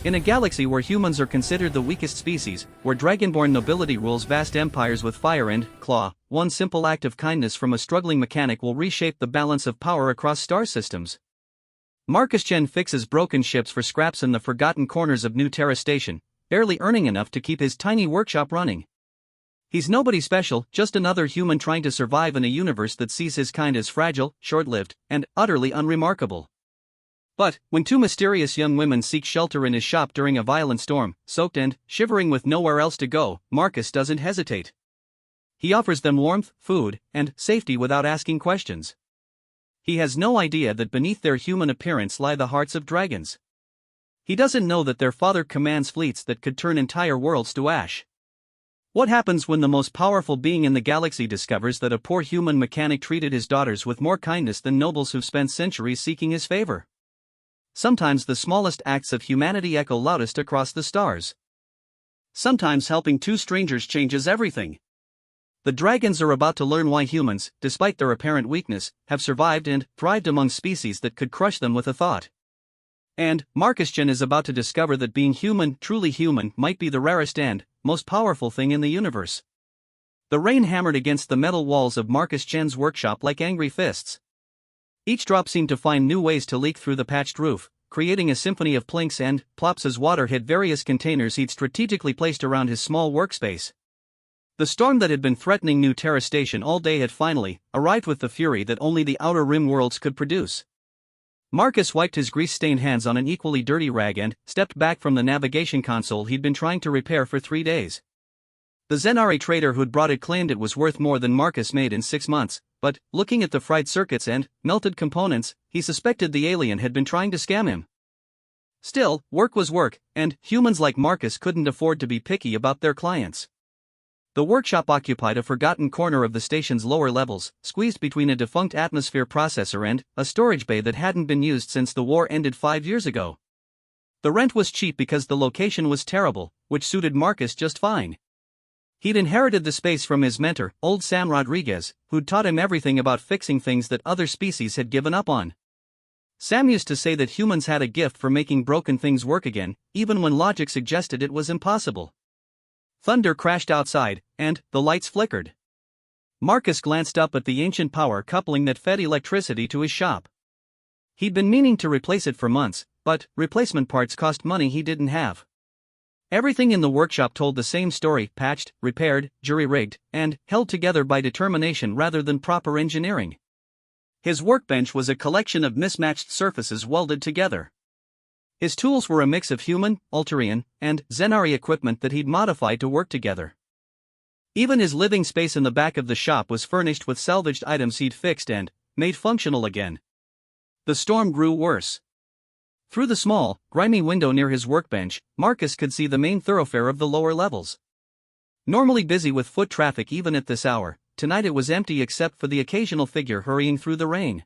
In a galaxy where humans are considered the weakest species, where dragonborn nobility rules vast empires with fire and claw, one simple act of kindness from a struggling mechanic will reshape the balance of power across star systems. Marcus Chen fixes broken ships for scraps in the forgotten corners of New Terra Station, barely earning enough to keep his tiny workshop running. He's nobody special, just another human trying to survive in a universe that sees his kind as fragile, short-lived, and utterly unremarkable. But, when two mysterious young women seek shelter in his shop during a violent storm, soaked and shivering with nowhere else to go, Marcus doesn't hesitate. He offers them warmth, food, and safety without asking questions. He has no idea that beneath their human appearance lie the hearts of dragons. He doesn't know that their father commands fleets that could turn entire worlds to ash. What happens when the most powerful being in the galaxy discovers that a poor human mechanic treated his daughters with more kindness than nobles who've spent centuries seeking his favor? Sometimes the smallest acts of humanity echo loudest across the stars. Sometimes helping two strangers changes everything. The dragons are about to learn why humans, despite their apparent weakness, have survived and thrived among species that could crush them with a thought. And Marcus Chen is about to discover that being human, truly human, might be the rarest and most powerful thing in the universe. The rain hammered against the metal walls of Marcus Chen's workshop like angry fists. Each drop seemed to find new ways to leak through the patched roof, creating a symphony of plinks and plops as water hit various containers he'd strategically placed around his small workspace. The storm that had been threatening New Terra Station all day had finally arrived with the fury that only the outer rim worlds could produce. Marcus wiped his grease-stained hands on an equally dirty rag and stepped back from the navigation console he'd been trying to repair for 3 days. The Zenari trader who'd brought it claimed it was worth more than Marcus made in 6 months, but, looking at the fried circuits and melted components, he suspected the alien had been trying to scam him. Still, work was work, and humans like Marcus couldn't afford to be picky about their clients. The workshop occupied a forgotten corner of the station's lower levels, squeezed between a defunct atmosphere processor and a storage bay that hadn't been used since the war ended 5 years ago. The rent was cheap because the location was terrible, which suited Marcus just fine. He'd inherited the space from his mentor, old Sam Rodriguez, who'd taught him everything about fixing things that other species had given up on. Sam used to say that humans had a gift for making broken things work again, even when logic suggested it was impossible. Thunder crashed outside, and the lights flickered. Marcus glanced up at the ancient power coupling that fed electricity to his shop. He'd been meaning to replace it for months, but replacement parts cost money he didn't have. Everything in the workshop told the same story: patched, repaired, jury-rigged, and held together by determination rather than proper engineering. His workbench was a collection of mismatched surfaces welded together. His tools were a mix of human, Ulterian, and Zenari equipment that he'd modified to work together. Even his living space in the back of the shop was furnished with salvaged items he'd fixed and made functional again. The storm grew worse. Through the small, grimy window near his workbench, Marcus could see the main thoroughfare of the lower levels. Normally busy with foot traffic even at this hour, tonight it was empty except for the occasional figure hurrying through the rain.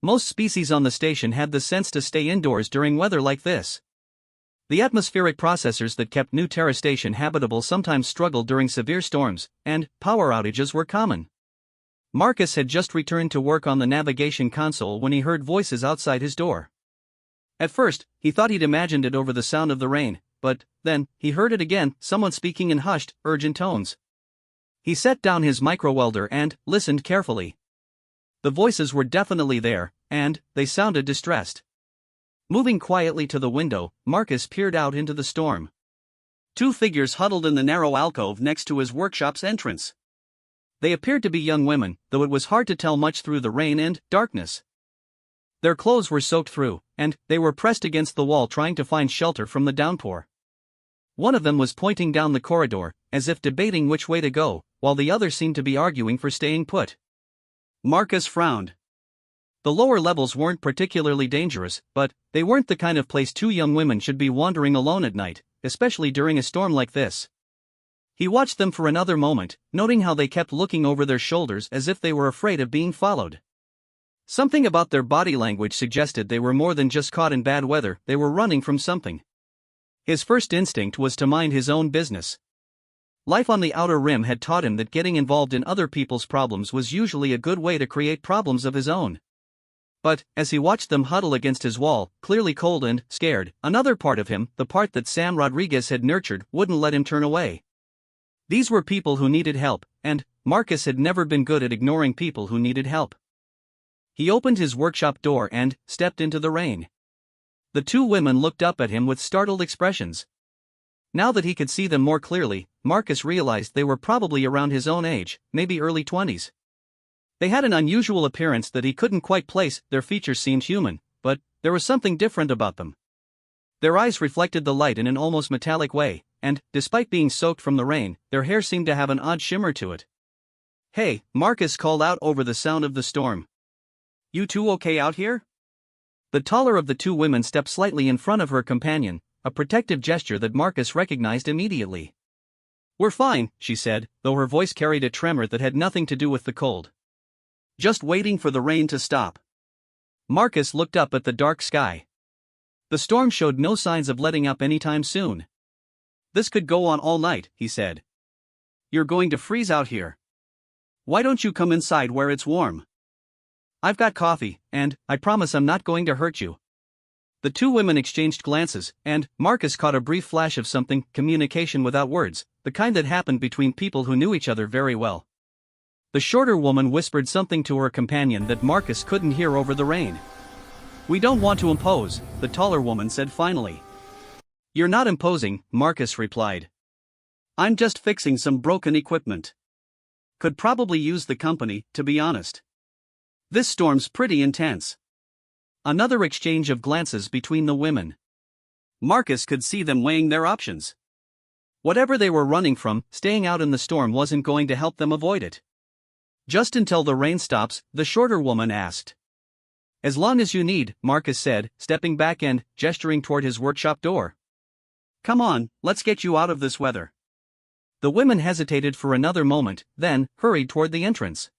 Most species on the station had the sense to stay indoors during weather like this. The atmospheric processors that kept New Terra Station habitable sometimes struggled during severe storms, and power outages were common. Marcus had just returned to work on the navigation console when he heard voices outside his door. At first, he thought he'd imagined it over the sound of the rain, but then he heard it again, someone speaking in hushed, urgent tones. He set down his micro-welder and listened carefully. The voices were definitely there, and they sounded distressed. Moving quietly to the window, Marcus peered out into the storm. 2 figures huddled in the narrow alcove next to his workshop's entrance. They appeared to be young women, though it was hard to tell much through the rain and darkness. Their clothes were soaked through, and they were pressed against the wall trying to find shelter from the downpour. One of them was pointing down the corridor, as if debating which way to go, while the other seemed to be arguing for staying put. Marcus frowned. The lower levels weren't particularly dangerous, but they weren't the kind of place 2 young women should be wandering alone at night, especially during a storm like this. He watched them for another moment, noting how they kept looking over their shoulders as if they were afraid of being followed. Something about their body language suggested they were more than just caught in bad weather, they were running from something. His first instinct was to mind his own business. Life on the outer rim had taught him that getting involved in other people's problems was usually a good way to create problems of his own. But, as he watched them huddle against his wall, clearly cold and scared, another part of him, the part that Sam Rodriguez had nurtured, wouldn't let him turn away. These were people who needed help, and Marcus had never been good at ignoring people who needed help. He opened his workshop door and stepped into the rain. The two women looked up at him with startled expressions. Now that he could see them more clearly, Marcus realized they were probably around his own age, maybe early 20s. They had an unusual appearance that he couldn't quite place, their features seemed human, but there was something different about them. Their eyes reflected the light in an almost metallic way, and, despite being soaked from the rain, their hair seemed to have an odd shimmer to it. "Hey," Marcus called out over the sound of the storm. "You two okay out here?" The taller of the two women stepped slightly in front of her companion, a protective gesture that Marcus recognized immediately. "We're fine," she said, though her voice carried a tremor that had nothing to do with the cold. "Just waiting for the rain to stop." Marcus looked up at the dark sky. The storm showed no signs of letting up anytime soon. "This could go on all night," he said. "You're going to freeze out here. Why don't you come inside where it's warm? I've got coffee, and I promise I'm not going to hurt you." The two women exchanged glances, and Marcus caught a brief flash of something, communication without words, the kind that happened between people who knew each other very well. The shorter woman whispered something to her companion that Marcus couldn't hear over the rain. "We don't want to impose," the taller woman said finally. "You're not imposing," Marcus replied. "I'm just fixing some broken equipment. Could probably use the company, to be honest. This storm's pretty intense." Another exchange of glances between the women. Marcus could see them weighing their options. Whatever they were running from, staying out in the storm wasn't going to help them avoid it. "Just until the rain stops?" the shorter woman asked. "As long as you need," Marcus said, stepping back and gesturing toward his workshop door. "Come on, let's get you out of this weather." The women hesitated for another moment, then hurried toward the entrance.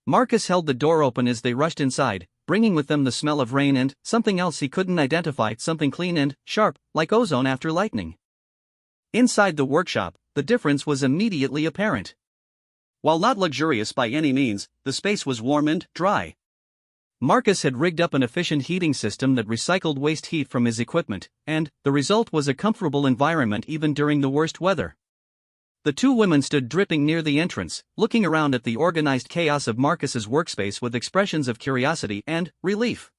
Marcus held the door open as they rushed inside, bringing with them the smell of rain and something else he couldn't identify, something clean and sharp, like ozone after lightning. Inside the workshop, the difference was immediately apparent. While not luxurious by any means, the space was warm and dry. Marcus had rigged up an efficient heating system that recycled waste heat from his equipment, and the result was a comfortable environment even during the worst weather. The two women stood dripping near the entrance, looking around at the organized chaos of Marcus's workspace with expressions of curiosity and relief.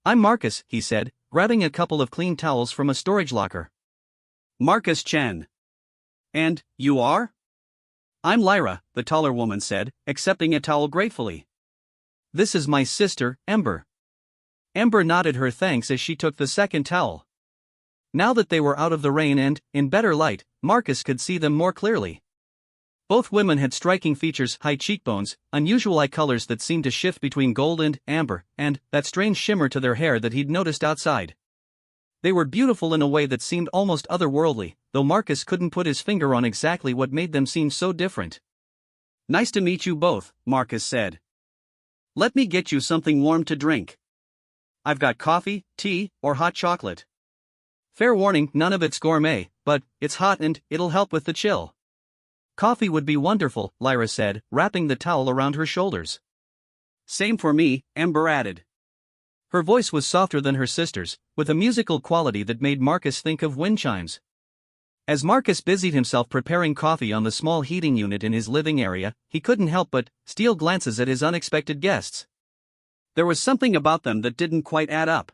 "I'm Marcus," he said, grabbing a couple of clean towels from a storage locker. "Marcus Chen. And you are?" "I'm Lyra," the taller woman said, accepting a towel gratefully. "This is my sister, Ember." Ember nodded her thanks as she took the second towel. Now that they were out of the rain and in better light, Marcus could see them more clearly. Both women had striking features, high cheekbones, unusual eye colors that seemed to shift between gold and amber, and that strange shimmer to their hair that he'd noticed outside. They were beautiful in a way that seemed almost otherworldly, though Marcus couldn't put his finger on exactly what made them seem so different. "Nice to meet you both," Marcus said. "Let me get you something warm to drink. I've got coffee, tea, or hot chocolate. Fair warning, none of it's gourmet, but it's hot and it'll help with the chill." "Coffee would be wonderful," Lyra said, wrapping the towel around her shoulders. "Same for me," Ember added. Her voice was softer than her sister's, with a musical quality that made Marcus think of wind chimes. As Marcus busied himself preparing coffee on the small heating unit in his living area, he couldn't help but steal glances at his unexpected guests. There was something about them that didn't quite add up.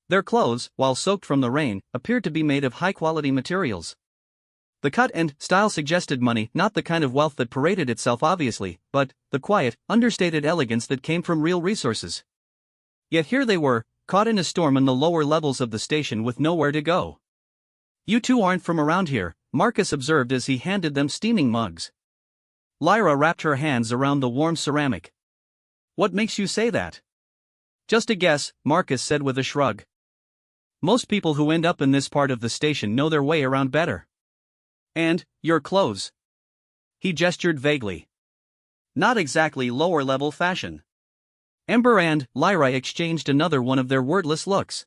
Their clothes, while soaked from the rain, appeared to be made of high-quality materials. The cut and style suggested money, not the kind of wealth that paraded itself obviously, but the quiet, understated elegance that came from real resources. Yet here they were, caught in a storm in the lower levels of the station with nowhere to go. "You two aren't from around here," Marcus observed as he handed them steaming mugs. Lyra wrapped her hands around the warm ceramic. "What makes you say that?" "Just a guess," Marcus said with a shrug. "Most people who end up in this part of the station know their way around better." "And your clothes?" He gestured vaguely. "Not exactly lower-level fashion." Ember and Lyra exchanged another one of their wordless looks.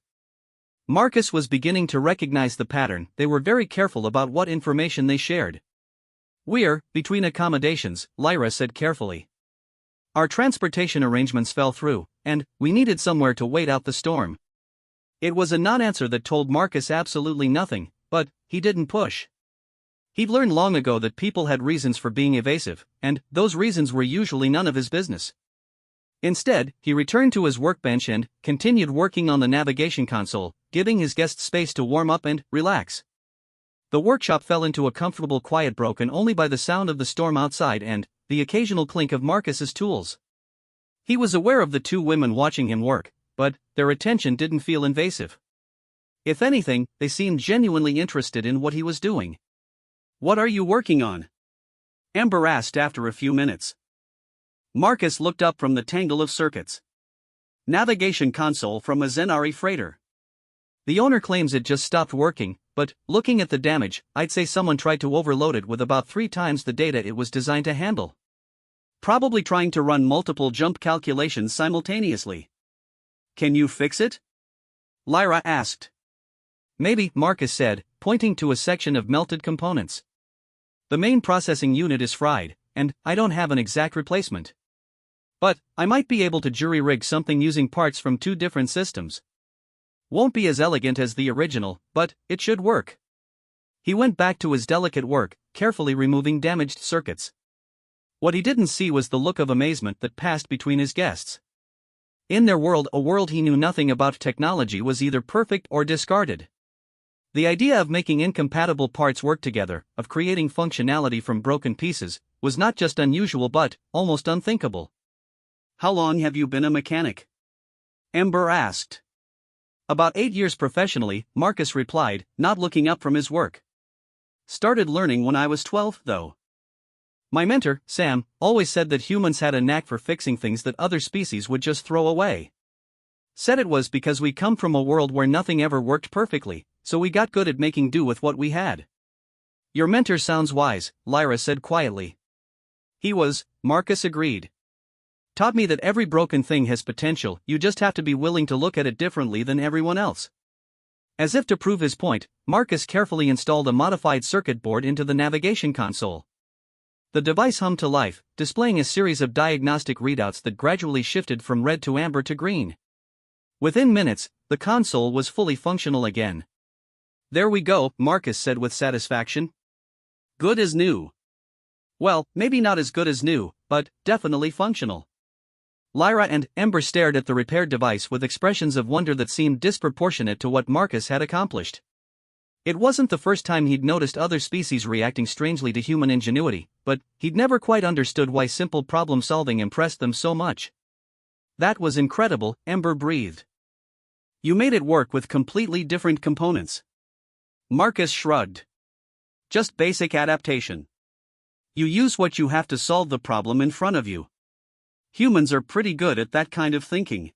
Marcus was beginning to recognize the pattern. They were very careful about what information they shared. "We're between accommodations," Lyra said carefully. "Our transportation arrangements fell through, and we needed somewhere to wait out the storm. It was a non-answer that told Marcus absolutely nothing, but he didn't push. He'd learned long ago that people had reasons for being evasive, and those reasons were usually none of his business. Instead, he returned to his workbench and continued working on the navigation console, giving his guests space to warm up and relax. The workshop fell into a comfortable quiet broken only by the sound of the storm outside and the occasional clink of Marcus's tools. He was aware of the two women watching him work, but their attention didn't feel invasive. If anything, they seemed genuinely interested in what he was doing. "What are you working on?" Amber asked after a few minutes. Marcus looked up from the tangle of circuits. "Navigation console from a Zenari freighter. The owner claims it just stopped working, but looking at the damage, I'd say someone tried to overload it with about 3 times the data it was designed to handle. Probably trying to run multiple jump calculations simultaneously. Can you fix it?" Lyra asked. "Maybe," Marcus said, pointing to a section of melted components. "The main processing unit is fried, and I don't have an exact replacement. But I might be able to jury-rig something using parts from 2 different systems. Won't be as elegant as the original, but it should work." He went back to his delicate work, carefully removing damaged circuits. What he didn't see was the look of amazement that passed between his guests. In their world, a world he knew nothing about, technology was either perfect or discarded. The idea of making incompatible parts work together, of creating functionality from broken pieces, was not just unusual but almost unthinkable. "How long have you been a mechanic?" Amber asked. "About 8 years professionally," Marcus replied, not looking up from his work. "Started learning when I was 12, though. My mentor, Sam, always said that humans had a knack for fixing things that other species would just throw away. Said it was because we come from a world where nothing ever worked perfectly, so we got good at making do with what we had." "Your mentor sounds wise," Lyra said quietly. "He was," Marcus agreed. "Taught me that every broken thing has potential, you just have to be willing to look at it differently than everyone else." As if to prove his point, Marcus carefully installed a modified circuit board into the navigation console. The device hummed to life, displaying a series of diagnostic readouts that gradually shifted from red to amber to green. Within minutes, the console was fully functional again. "There we go," Marcus said with satisfaction. "Good as new." "Well, maybe not as good as new, but definitely functional." Lyra and Ember stared at the repaired device with expressions of wonder that seemed disproportionate to what Marcus had accomplished. It wasn't the first time he'd noticed other species reacting strangely to human ingenuity, but he'd never quite understood why simple problem-solving impressed them so much. "That was incredible," Ember breathed. "You made it work with completely different components." Marcus shrugged. "Just basic adaptation. You use what you have to solve the problem in front of you. Humans are pretty good at that kind of thinking."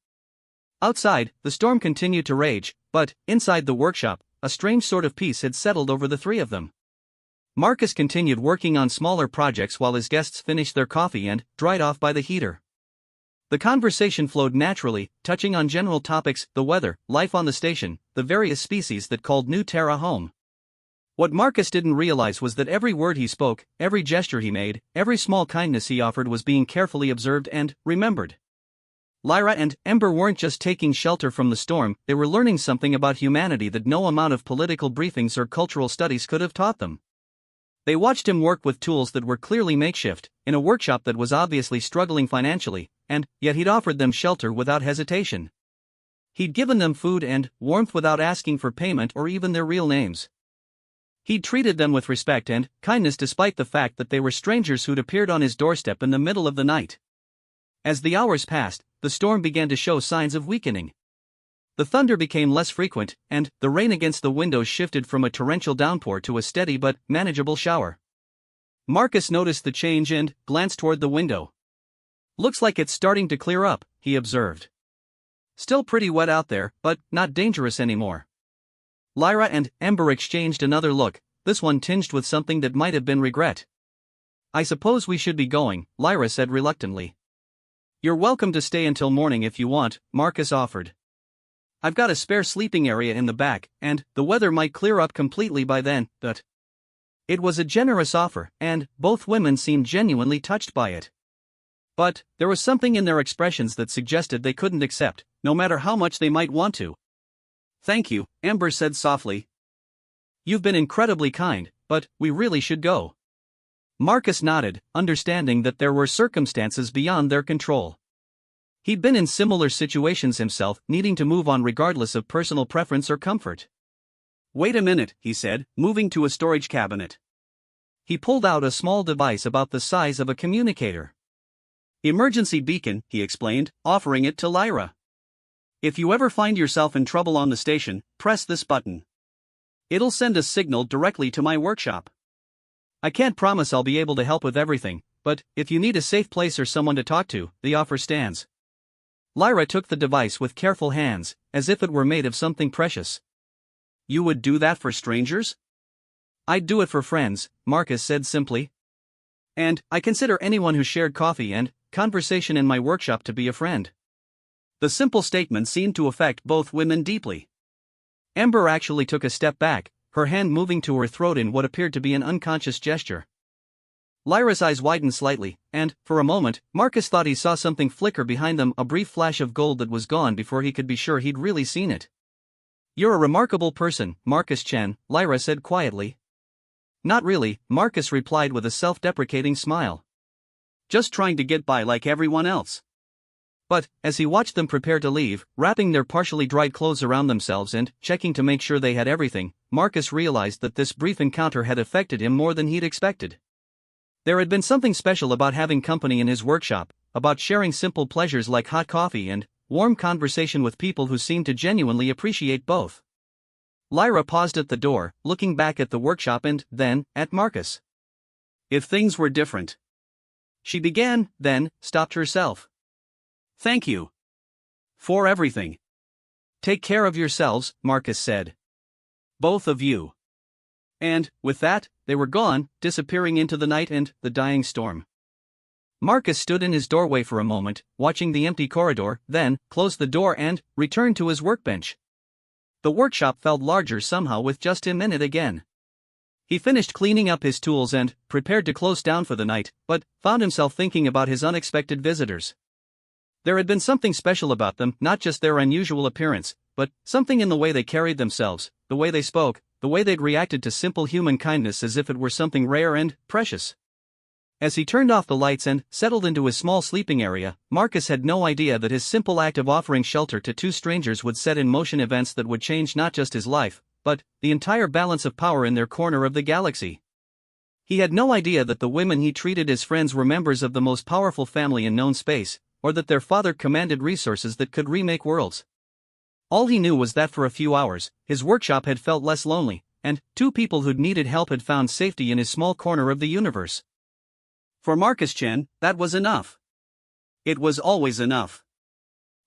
Outside, the storm continued to rage, but inside the workshop, a strange sort of peace had settled over the 3 of them. Marcus continued working on smaller projects while his guests finished their coffee and dried off by the heater. The conversation flowed naturally, touching on general topics: the weather, life on the station, the various species that called New Terra home. What Marcus didn't realize was that every word he spoke, every gesture he made, every small kindness he offered was being carefully observed and remembered. Lyra and Ember weren't just taking shelter from the storm, they were learning something about humanity that no amount of political briefings or cultural studies could have taught them. They watched him work with tools that were clearly makeshift, in a workshop that was obviously struggling financially, and yet he'd offered them shelter without hesitation. He'd given them food and warmth without asking for payment or even their real names. He'd treated them with respect and kindness despite the fact that they were strangers who'd appeared on his doorstep in the middle of the night. As the hours passed, the storm began to show signs of weakening. The thunder became less frequent, and the rain against the windows shifted from a torrential downpour to a steady but manageable shower. Marcus noticed the change and glanced toward the window. "Looks like it's starting to clear up," he observed. "Still pretty wet out there, but not dangerous anymore." Lyra and Ember exchanged another look, this one tinged with something that might have been regret. "I suppose we should be going," Lyra said reluctantly. "You're welcome to stay until morning if you want," Marcus offered. "I've got a spare sleeping area in the back, and the weather might clear up completely by then." But it was a generous offer, and both women seemed genuinely touched by it. But there was something in their expressions that suggested they couldn't accept, no matter how much they might want to. "Thank you," Amber said softly. "You've been incredibly kind, but we really should go." Marcus nodded, understanding that there were circumstances beyond their control. He'd been in similar situations himself, needing to move on regardless of personal preference or comfort. "Wait a minute," he said, moving to a storage cabinet. He pulled out a small device about the size of a communicator. "Emergency beacon," he explained, offering it to Lyra. "If you ever find yourself in trouble on the station, press this button. It'll send a signal directly to my workshop. I can't promise I'll be able to help with everything, but if you need a safe place or someone to talk to, the offer stands." Lyra took the device with careful hands, as if it were made of something precious. "You would do that for strangers?" "I'd do it for friends," Marcus said simply. "And I consider anyone who shared coffee and conversation in my workshop to be a friend." The simple statement seemed to affect both women deeply. Amber actually took a step back, her hand moving to her throat in what appeared to be an unconscious gesture. Lyra's eyes widened slightly, and, for a moment, Marcus thought he saw something flicker behind them, a brief flash of gold that was gone before he could be sure he'd really seen it. "You're a remarkable person, Marcus Chen," Lyra said quietly. "Not really," Marcus replied with a self-deprecating smile. "Just trying to get by like everyone else." But, as he watched them prepare to leave, wrapping their partially dried clothes around themselves and checking to make sure they had everything, Marcus realized that this brief encounter had affected him more than he'd expected. There had been something special about having company in his workshop, about sharing simple pleasures like hot coffee and warm conversation with people who seemed to genuinely appreciate both. Lyra paused at the door, looking back at the workshop and, then, at Marcus. "If things were different," she began, then stopped herself. "Thank you for everything. Take care of yourselves," Marcus said. "Both of you." And, with that, they were gone, disappearing into the night and the dying storm. Marcus stood in his doorway for a moment, watching the empty corridor, then closed the door and returned to his workbench. The workshop felt larger somehow with just him in it again. He finished cleaning up his tools and prepared to close down for the night, but found himself thinking about his unexpected visitors. There had been something special about them, not just their unusual appearance, but something in the way they carried themselves, the way they spoke, the way they'd reacted to simple human kindness as if it were something rare and precious. As he turned off the lights and settled into his small sleeping area, Marcus had no idea that his simple act of offering shelter to two strangers would set in motion events that would change not just his life, but the entire balance of power in their corner of the galaxy. He had no idea that the women he treated as friends were members of the most powerful family in known space, or that their father commanded resources that could remake worlds. All he knew was that for a few hours, his workshop had felt less lonely, and two people who'd needed help had found safety in his small corner of the universe. For Marcus Chen, that was enough. It was always enough.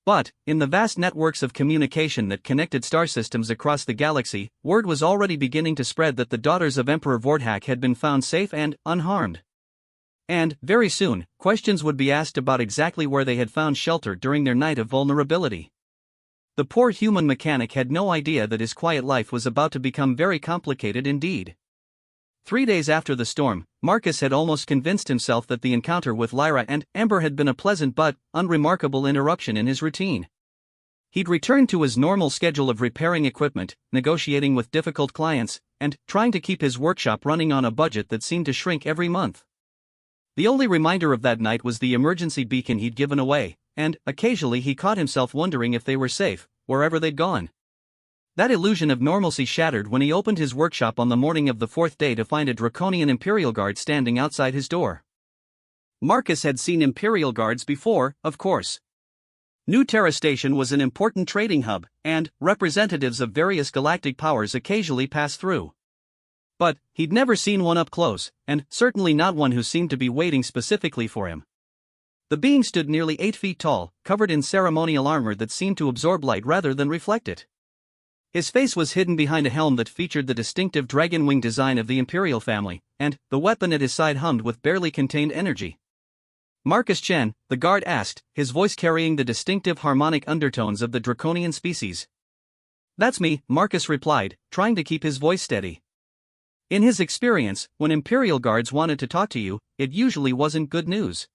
But, in the vast networks of communication that connected star systems across the galaxy, word was already beginning to spread that the daughters of Emperor Vordhak had been found safe and unharmed. And, very soon, questions would be asked about exactly where they had found shelter during their night of vulnerability. The poor human mechanic had no idea that his quiet life was about to become very complicated indeed. 3 days after the storm, Marcus had almost convinced himself that the encounter with Lyra and Amber had been a pleasant but unremarkable interruption in his routine. He'd returned to his normal schedule of repairing equipment, negotiating with difficult clients, and trying to keep his workshop running on a budget that seemed to shrink every month. The only reminder of that night was the emergency beacon he'd given away, and occasionally he caught himself wondering if they were safe, wherever they'd gone. That illusion of normalcy shattered when he opened his workshop on the morning of the 4th day to find a draconian Imperial Guard standing outside his door. Marcus had seen Imperial Guards before, of course. New Terra Station was an important trading hub, and representatives of various galactic powers occasionally passed through. But he'd never seen one up close, and certainly not one who seemed to be waiting specifically for him. The being stood nearly 8 feet tall, covered in ceremonial armor that seemed to absorb light rather than reflect it. His face was hidden behind a helm that featured the distinctive dragon wing design of the Imperial family, and the weapon at his side hummed with barely contained energy. "Marcus Chen," the guard asked, his voice carrying the distinctive harmonic undertones of the draconian species. "That's me," Marcus replied, trying to keep his voice steady. In his experience, when Imperial Guards wanted to talk to you, it usually wasn't good news.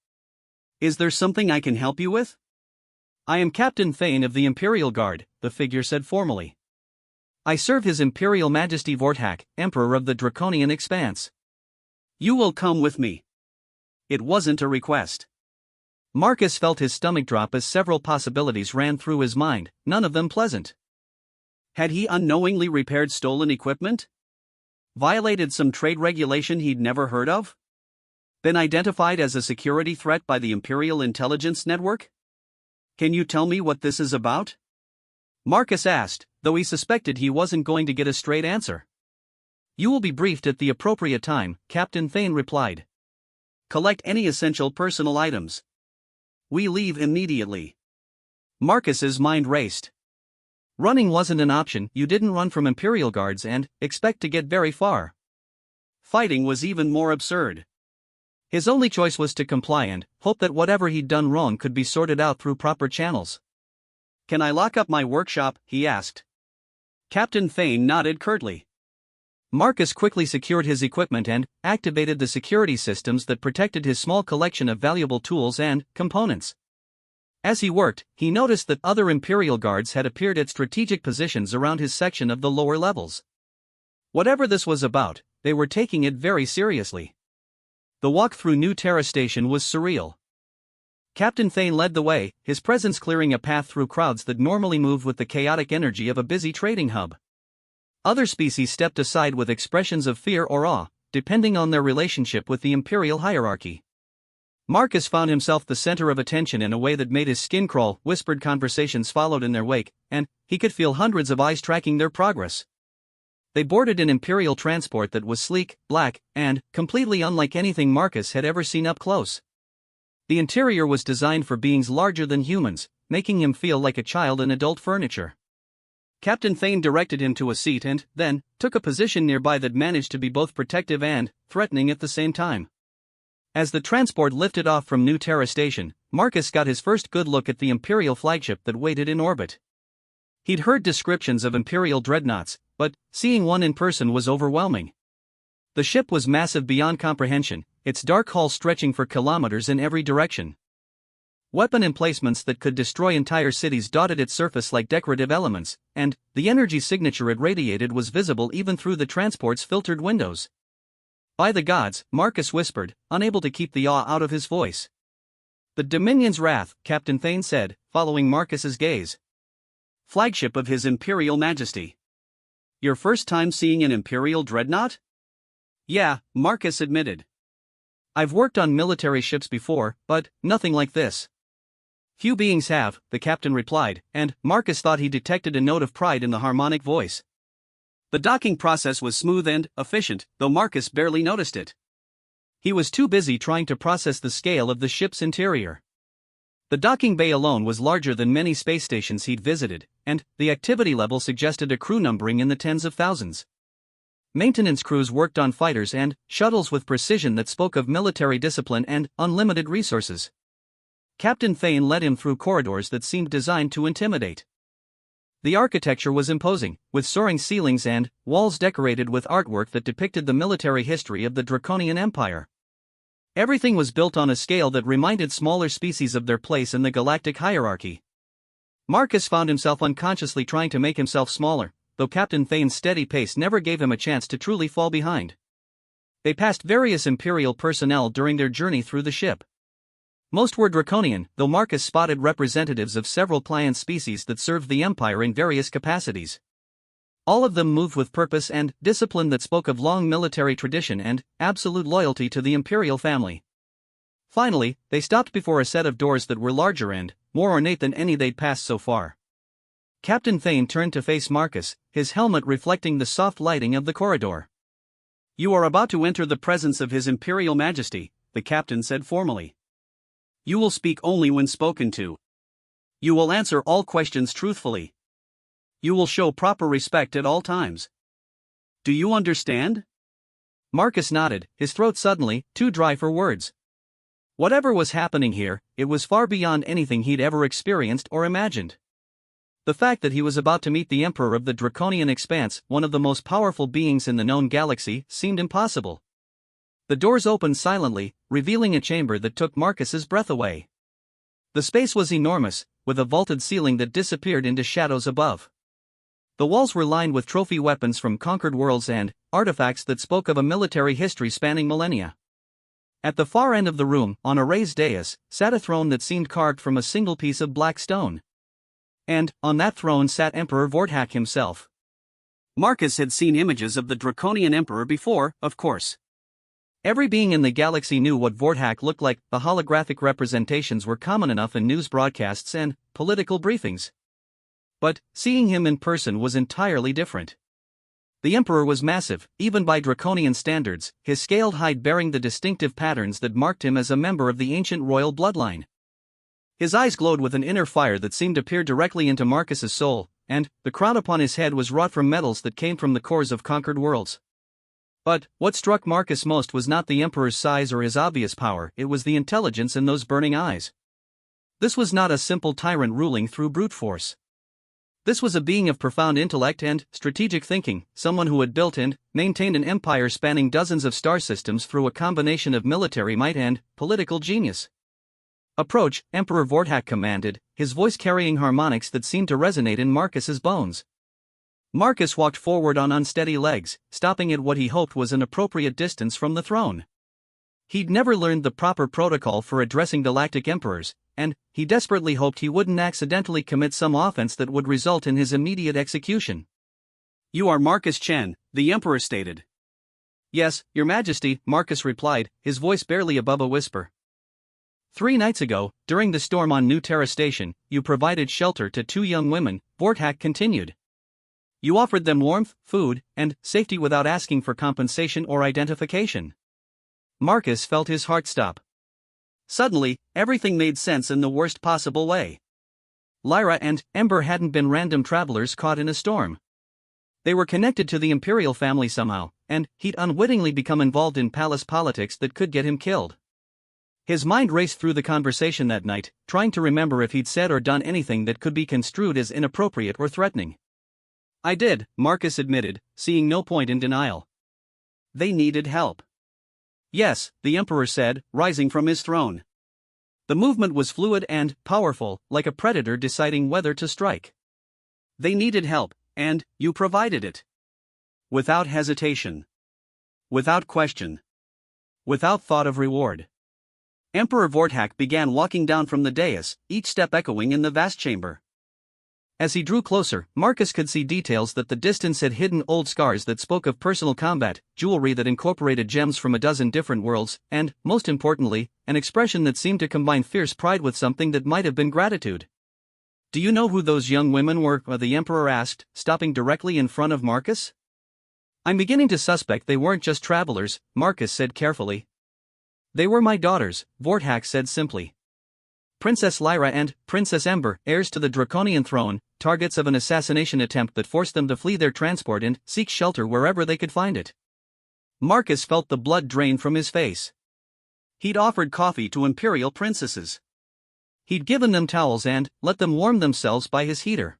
Is there something I can help you with? I am Captain Thane of the Imperial Guard, the figure said formally. I serve His Imperial Majesty Vorthak, Emperor of the Draconian Expanse. You will come with me. It wasn't a request. Marcus felt his stomach drop as several possibilities ran through his mind, none of them pleasant. Had he unknowingly repaired stolen equipment? Violated some trade regulation he'd never heard of? Been identified as a security threat by the Imperial Intelligence Network? Can you tell me what this is about? Marcus asked, though he suspected he wasn't going to get a straight answer. You will be briefed at the appropriate time, Captain Thane replied. Collect any essential personal items. We leave immediately. Marcus's mind raced. Running wasn't an option. You didn't run from Imperial Guards and expect to get very far. Fighting was even more absurd. His only choice was to comply and hope that whatever he'd done wrong could be sorted out through proper channels. Can I lock up my workshop? He asked. Captain Thane nodded curtly. Marcus quickly secured his equipment and activated the security systems that protected his small collection of valuable tools and components. As he worked, he noticed that other Imperial Guards had appeared at strategic positions around his section of the lower levels. Whatever this was about, they were taking it very seriously. The walk through New Terra Station was surreal. Captain Thane led the way, his presence clearing a path through crowds that normally moved with the chaotic energy of a busy trading hub. Other species stepped aside with expressions of fear or awe, depending on their relationship with the Imperial hierarchy. Marcus found himself the center of attention in a way that made his skin crawl. Whispered conversations followed in their wake, and he could feel hundreds of eyes tracking their progress. They boarded an Imperial transport that was sleek, black, and completely unlike anything Marcus had ever seen up close. The interior was designed for beings larger than humans, making him feel like a child in adult furniture. Captain Thane directed him to a seat and, then, took a position nearby that managed to be both protective and threatening at the same time. As the transport lifted off from New Terra Station, Marcus got his first good look at the Imperial flagship that waited in orbit. He'd heard descriptions of Imperial dreadnoughts, but seeing one in person was overwhelming. The ship was massive beyond comprehension, its dark hull stretching for kilometers in every direction. Weapon emplacements that could destroy entire cities dotted its surface like decorative elements, and the energy signature it radiated was visible even through the transport's filtered windows. By the gods, Marcus whispered, unable to keep the awe out of his voice. The Dominion's Wrath, Captain Thane said, following Marcus's gaze. Flagship of His Imperial Majesty. Your first time seeing an Imperial dreadnought? Yeah, Marcus admitted. I've worked on military ships before, but nothing like this. Few beings have, the captain replied, and Marcus thought he detected a note of pride in the harmonic voice. The docking process was smooth and efficient, though Marcus barely noticed it. He was too busy trying to process the scale of the ship's interior. The docking bay alone was larger than many space stations he'd visited, and the activity level suggested a crew numbering in the tens of thousands. Maintenance crews worked on fighters and shuttles with precision that spoke of military discipline and unlimited resources. Captain Thane led him through corridors that seemed designed to intimidate. The architecture was imposing, with soaring ceilings and walls decorated with artwork that depicted the military history of the Draconian Empire. Everything was built on a scale that reminded smaller species of their place in the galactic hierarchy. Marcus found himself unconsciously trying to make himself smaller, though Captain Thane's steady pace never gave him a chance to truly fall behind. They passed various Imperial personnel during their journey through the ship. Most were Draconian, though Marcus spotted representatives of several pliant species that served the Empire in various capacities. All of them moved with purpose and discipline that spoke of long military tradition and absolute loyalty to the Imperial family. Finally, they stopped before a set of doors that were larger and more ornate than any they'd passed so far. Captain Thane turned to face Marcus, his helmet reflecting the soft lighting of the corridor. You are about to enter the presence of His Imperial Majesty, the captain said formally. You will speak only when spoken to. You will answer all questions truthfully. You will show proper respect at all times. Do you understand? Marcus nodded, his throat suddenly too dry for words. Whatever was happening here, it was far beyond anything he'd ever experienced or imagined. The fact that he was about to meet the Emperor of the Draconian Expanse, one of the most powerful beings in the known galaxy, seemed impossible. The doors opened silently, revealing a chamber that took Marcus's breath away. The space was enormous, with a vaulted ceiling that disappeared into shadows above. The walls were lined with trophy weapons from conquered worlds and artifacts that spoke of a military history spanning millennia. At the far end of the room, on a raised dais, sat a throne that seemed carved from a single piece of black stone. And, on that throne sat Emperor Vorthak himself. Marcus had seen images of the Draconian Emperor before, of course. Every being in the galaxy knew what Vorthak looked like. The holographic representations were common enough in news broadcasts and political briefings. But seeing him in person was entirely different. The Emperor was massive, even by Draconian standards, his scaled hide bearing the distinctive patterns that marked him as a member of the ancient royal bloodline. His eyes glowed with an inner fire that seemed to peer directly into Marcus's soul, and the crown upon his head was wrought from metals that came from the cores of conquered worlds. But what struck Marcus most was not the Emperor's size or his obvious power, it was the intelligence in those burning eyes. This was not a simple tyrant ruling through brute force. This was a being of profound intellect and strategic thinking, someone who had built and maintained an empire spanning dozens of star systems through a combination of military might and political genius. "Approach," Emperor Vorthak commanded, his voice carrying harmonics that seemed to resonate in Marcus's bones. Marcus walked forward on unsteady legs, stopping at what he hoped was an appropriate distance from the throne. He'd never learned the proper protocol for addressing galactic emperors, and he desperately hoped he wouldn't accidentally commit some offense that would result in his immediate execution. "You are Marcus Chen," the Emperor stated. "Yes, Your Majesty," Marcus replied, his voice barely above a whisper. "3 nights ago, during the storm on New Terra Station, you provided shelter to 2 young women," Vorthak continued. "You offered them warmth, food, and safety without asking for compensation or identification." Marcus felt his heart stop. Suddenly, everything made sense in the worst possible way. Lyra and Ember hadn't been random travelers caught in a storm. They were connected to the imperial family somehow, and he'd unwittingly become involved in palace politics that could get him killed. His mind raced through the conversation that night, trying to remember if he'd said or done anything that could be construed as inappropriate or threatening. "I did," Marcus admitted, seeing no point in denial. "They needed help." "Yes," the Emperor said, rising from his throne. The movement was fluid and powerful, like a predator deciding whether to strike. "They needed help, and you provided it. Without hesitation. Without question. Without thought of reward." Emperor Vorthak began walking down from the dais, each step echoing in the vast chamber. As he drew closer, Marcus could see details that the distance had hidden: old scars that spoke of personal combat, jewelry that incorporated gems from a dozen different worlds, and, most importantly, an expression that seemed to combine fierce pride with something that might have been gratitude. "Do you know who those young women were?" the Emperor asked, stopping directly in front of Marcus. "I'm beginning to suspect they weren't just travelers," Marcus said carefully. "They were my daughters," Vorthak said simply. "Princess Lyra and Princess Ember, heirs to the Draconian throne, targets of an assassination attempt that forced them to flee their transport and seek shelter wherever they could find it." Marcus felt the blood drain from his face. He'd offered coffee to imperial princesses. He'd given them towels and let them warm themselves by his heater.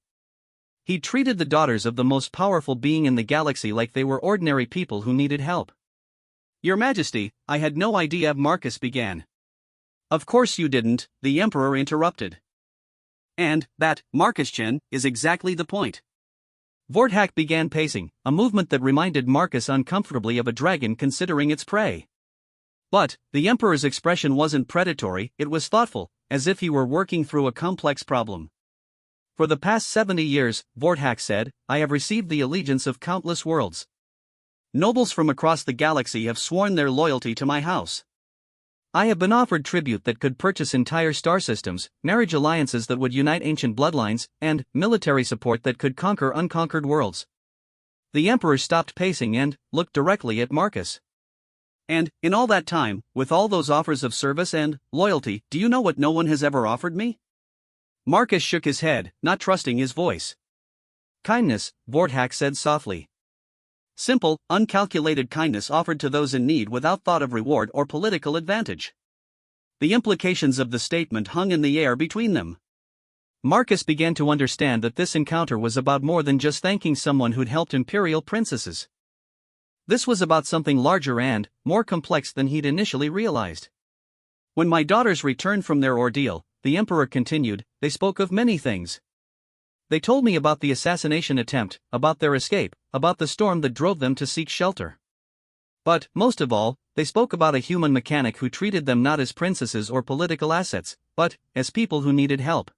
He'd treated the daughters of the most powerful being in the galaxy like they were ordinary people who needed help. "Your Majesty, I had no idea," Marcus began. "Of course you didn't," the Emperor interrupted. "And that, Marcus Chen, is exactly the point." Vorthak began pacing, a movement that reminded Marcus uncomfortably of a dragon considering its prey. But the Emperor's expression wasn't predatory, it was thoughtful, as if he were working through a complex problem. "For the past 70 years, Vorthak said, I have received the allegiance of countless worlds. Nobles from across the galaxy have sworn their loyalty to my house. I have been offered tribute that could purchase entire star systems, marriage alliances that would unite ancient bloodlines, and military support that could conquer unconquered worlds." The Emperor stopped pacing and looked directly at Marcus. "And, in all that time, with all those offers of service and loyalty, do you know what no one has ever offered me?" Marcus shook his head, not trusting his voice. "Kindness," Vorthak said softly. "Simple, uncalculated kindness offered to those in need without thought of reward or political advantage." The implications of the statement hung in the air between them. Marcus began to understand that this encounter was about more than just thanking someone who'd helped imperial princesses. This was about something larger and more complex than he'd initially realized. "When my daughters returned from their ordeal, the Emperor continued, they spoke of many things. They told me about the assassination attempt, about their escape, about the storm that drove them to seek shelter. But, most of all, they spoke about a human mechanic who treated them not as princesses or political assets, but as people who needed help.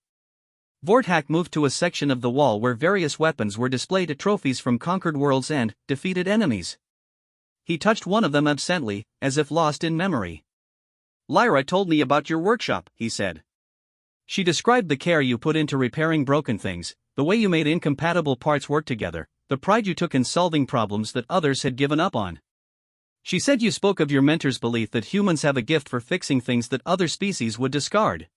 Vorthak moved to a section of the wall where various weapons were displayed as trophies from conquered worlds and defeated enemies. He touched one of them absently, as if lost in memory. Lyra told me about your workshop, he said. She described the care you put into repairing broken things, the way you made incompatible parts work together, the pride you took in solving problems that others had given up on. She said you spoke of your mentor's belief that humans have a gift for fixing things that other species would discard.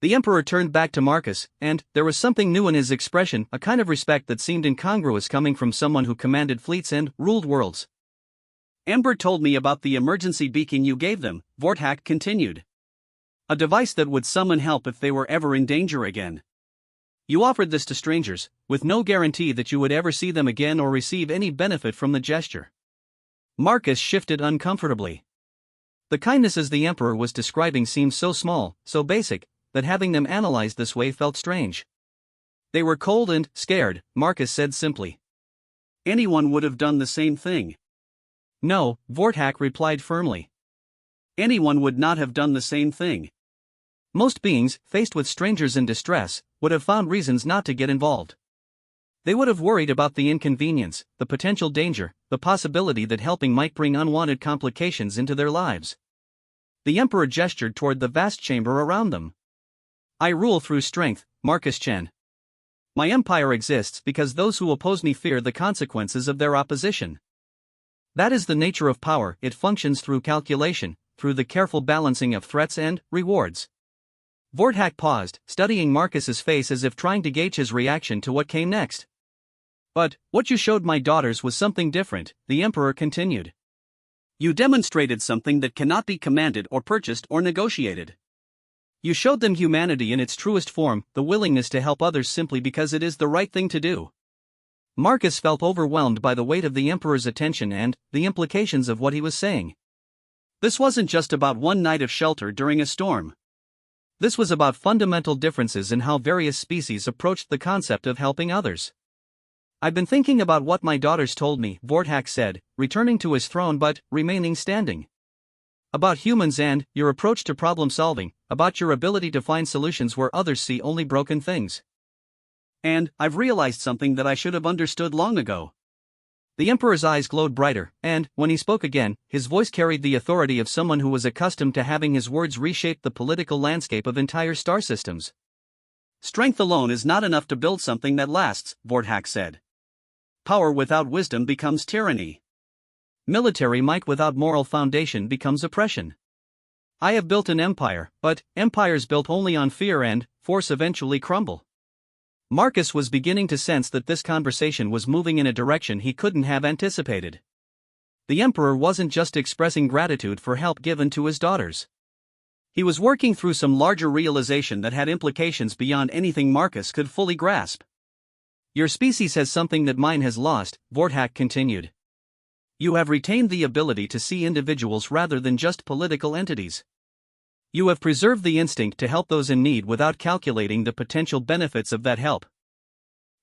The Emperor turned back to Marcus, and there was something new in his expression, a kind of respect that seemed incongruous coming from someone who commanded fleets and ruled worlds. Amber told me about the emergency beacon you gave them, Vorthak continued. A device that would summon help if they were ever in danger again. You offered this to strangers, with no guarantee that you would ever see them again or receive any benefit from the gesture. Marcus shifted uncomfortably. The kindnesses the Emperor was describing seemed so small, so basic, that having them analyzed this way felt strange. They were cold and scared, Marcus said simply. Anyone would have done the same thing. No, Vorthak replied firmly. Anyone would not have done the same thing. Most beings, faced with strangers in distress, would have found reasons not to get involved. They would have worried about the inconvenience, the potential danger, the possibility that helping might bring unwanted complications into their lives. The Emperor gestured toward the vast chamber around them. I rule through strength, Marcus Chen. My empire exists because those who oppose me fear the consequences of their opposition. That is the nature of power, it functions through calculation, through the careful balancing of threats and rewards. Vorthak paused, studying Marcus's face as if trying to gauge his reaction to what came next. But, what you showed my daughters was something different, the Emperor continued. You demonstrated something that cannot be commanded or purchased or negotiated. You showed them humanity in its truest form, the willingness to help others simply because it is the right thing to do. Marcus felt overwhelmed by the weight of the Emperor's attention and the implications of what he was saying. This wasn't just about one night of shelter during a storm. This was about fundamental differences in how various species approached the concept of helping others. I've been thinking about what my daughters told me, Vorthak said, returning to his throne but remaining standing. About humans and your approach to problem solving, about your ability to find solutions where others see only broken things. And I've realized something that I should have understood long ago. The Emperor's eyes glowed brighter, and, when he spoke again, his voice carried the authority of someone who was accustomed to having his words reshape the political landscape of entire star systems. Strength alone is not enough to build something that lasts, Vorthak said. Power without wisdom becomes tyranny. Military might without moral foundation becomes oppression. I have built an empire, but empires built only on fear and force eventually crumble. Marcus was beginning to sense that this conversation was moving in a direction he couldn't have anticipated. The Emperor wasn't just expressing gratitude for help given to his daughters. He was working through some larger realization that had implications beyond anything Marcus could fully grasp. Your species has something that mine has lost, Vorthak continued. You have retained the ability to see individuals rather than just political entities. You have preserved the instinct to help those in need without calculating the potential benefits of that help.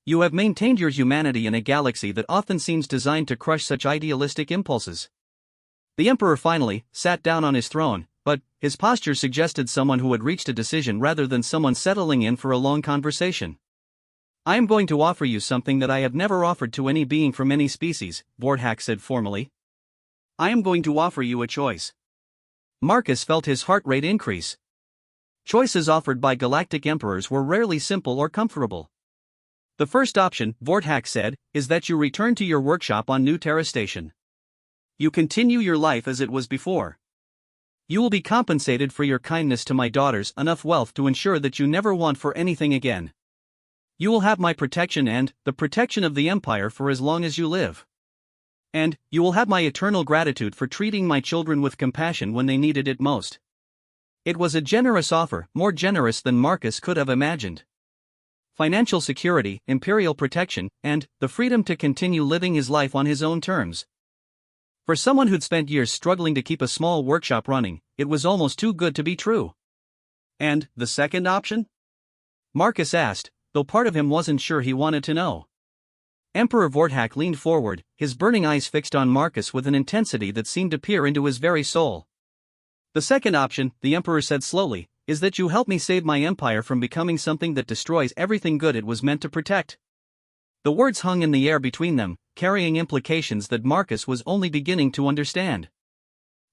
You have maintained your humanity in a galaxy that often seems designed to crush such idealistic impulses. The Emperor finally sat down on his throne, but his posture suggested someone who had reached a decision rather than someone settling in for a long conversation. I am going to offer you something that I have never offered to any being from any species, Vorthak said formally. I am going to offer you a choice. Marcus felt his heart rate increase. Choices offered by galactic emperors were rarely simple or comfortable. The first option, Vorthak said, is that you return to your workshop on New Terra Station. You continue your life as it was before. You will be compensated for your kindness to my daughters, enough wealth to ensure that you never want for anything again. You will have my protection and the protection of the Empire for as long as you live. And you will have my eternal gratitude for treating my children with compassion when they needed it most. It was a generous offer, more generous than Marcus could have imagined. Financial security, imperial protection, and the freedom to continue living his life on his own terms. For someone who'd spent years struggling to keep a small workshop running, it was almost too good to be true. And the second option? Marcus asked, though part of him wasn't sure he wanted to know. Emperor Vorthak leaned forward, his burning eyes fixed on Marcus with an intensity that seemed to peer into his very soul. The second option, the Emperor said slowly, is that you help me save my empire from becoming something that destroys everything good it was meant to protect. The words hung in the air between them, carrying implications that Marcus was only beginning to understand.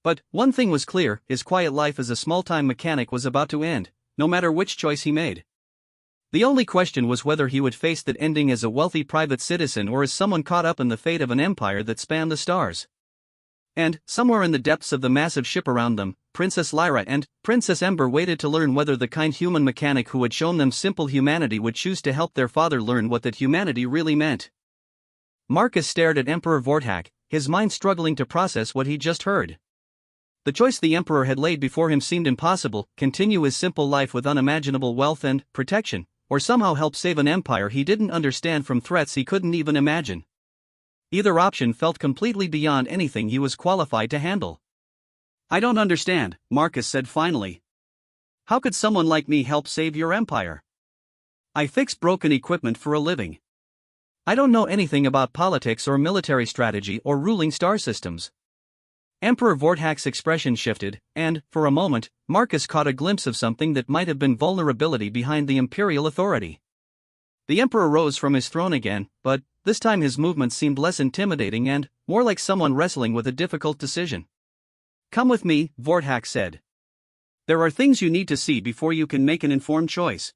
But one thing was clear, his quiet life as a small-time mechanic was about to end, no matter which choice he made. The only question was whether he would face that ending as a wealthy private citizen or as someone caught up in the fate of an empire that spanned the stars. And, somewhere in the depths of the massive ship around them, Princess Lyra and Princess Ember waited to learn whether the kind human mechanic who had shown them simple humanity would choose to help their father learn what that humanity really meant. Marcus stared at Emperor Vorthak, his mind struggling to process what he'd just heard. The choice the Emperor had laid before him seemed impossible: continue his simple life with unimaginable wealth and protection, or somehow help save an empire he didn't understand from threats he couldn't even imagine. Either option felt completely beyond anything he was qualified to handle. I don't understand, Marcus said finally. How could someone like me help save your empire? I fix broken equipment for a living. I don't know anything about politics or military strategy or ruling star systems. Emperor Vorthak's expression shifted, and, for a moment, Marcus caught a glimpse of something that might have been vulnerability behind the imperial authority. The Emperor rose from his throne again, but this time his movements seemed less intimidating and more like someone wrestling with a difficult decision. Come with me, Vorthak said. There are things you need to see before you can make an informed choice.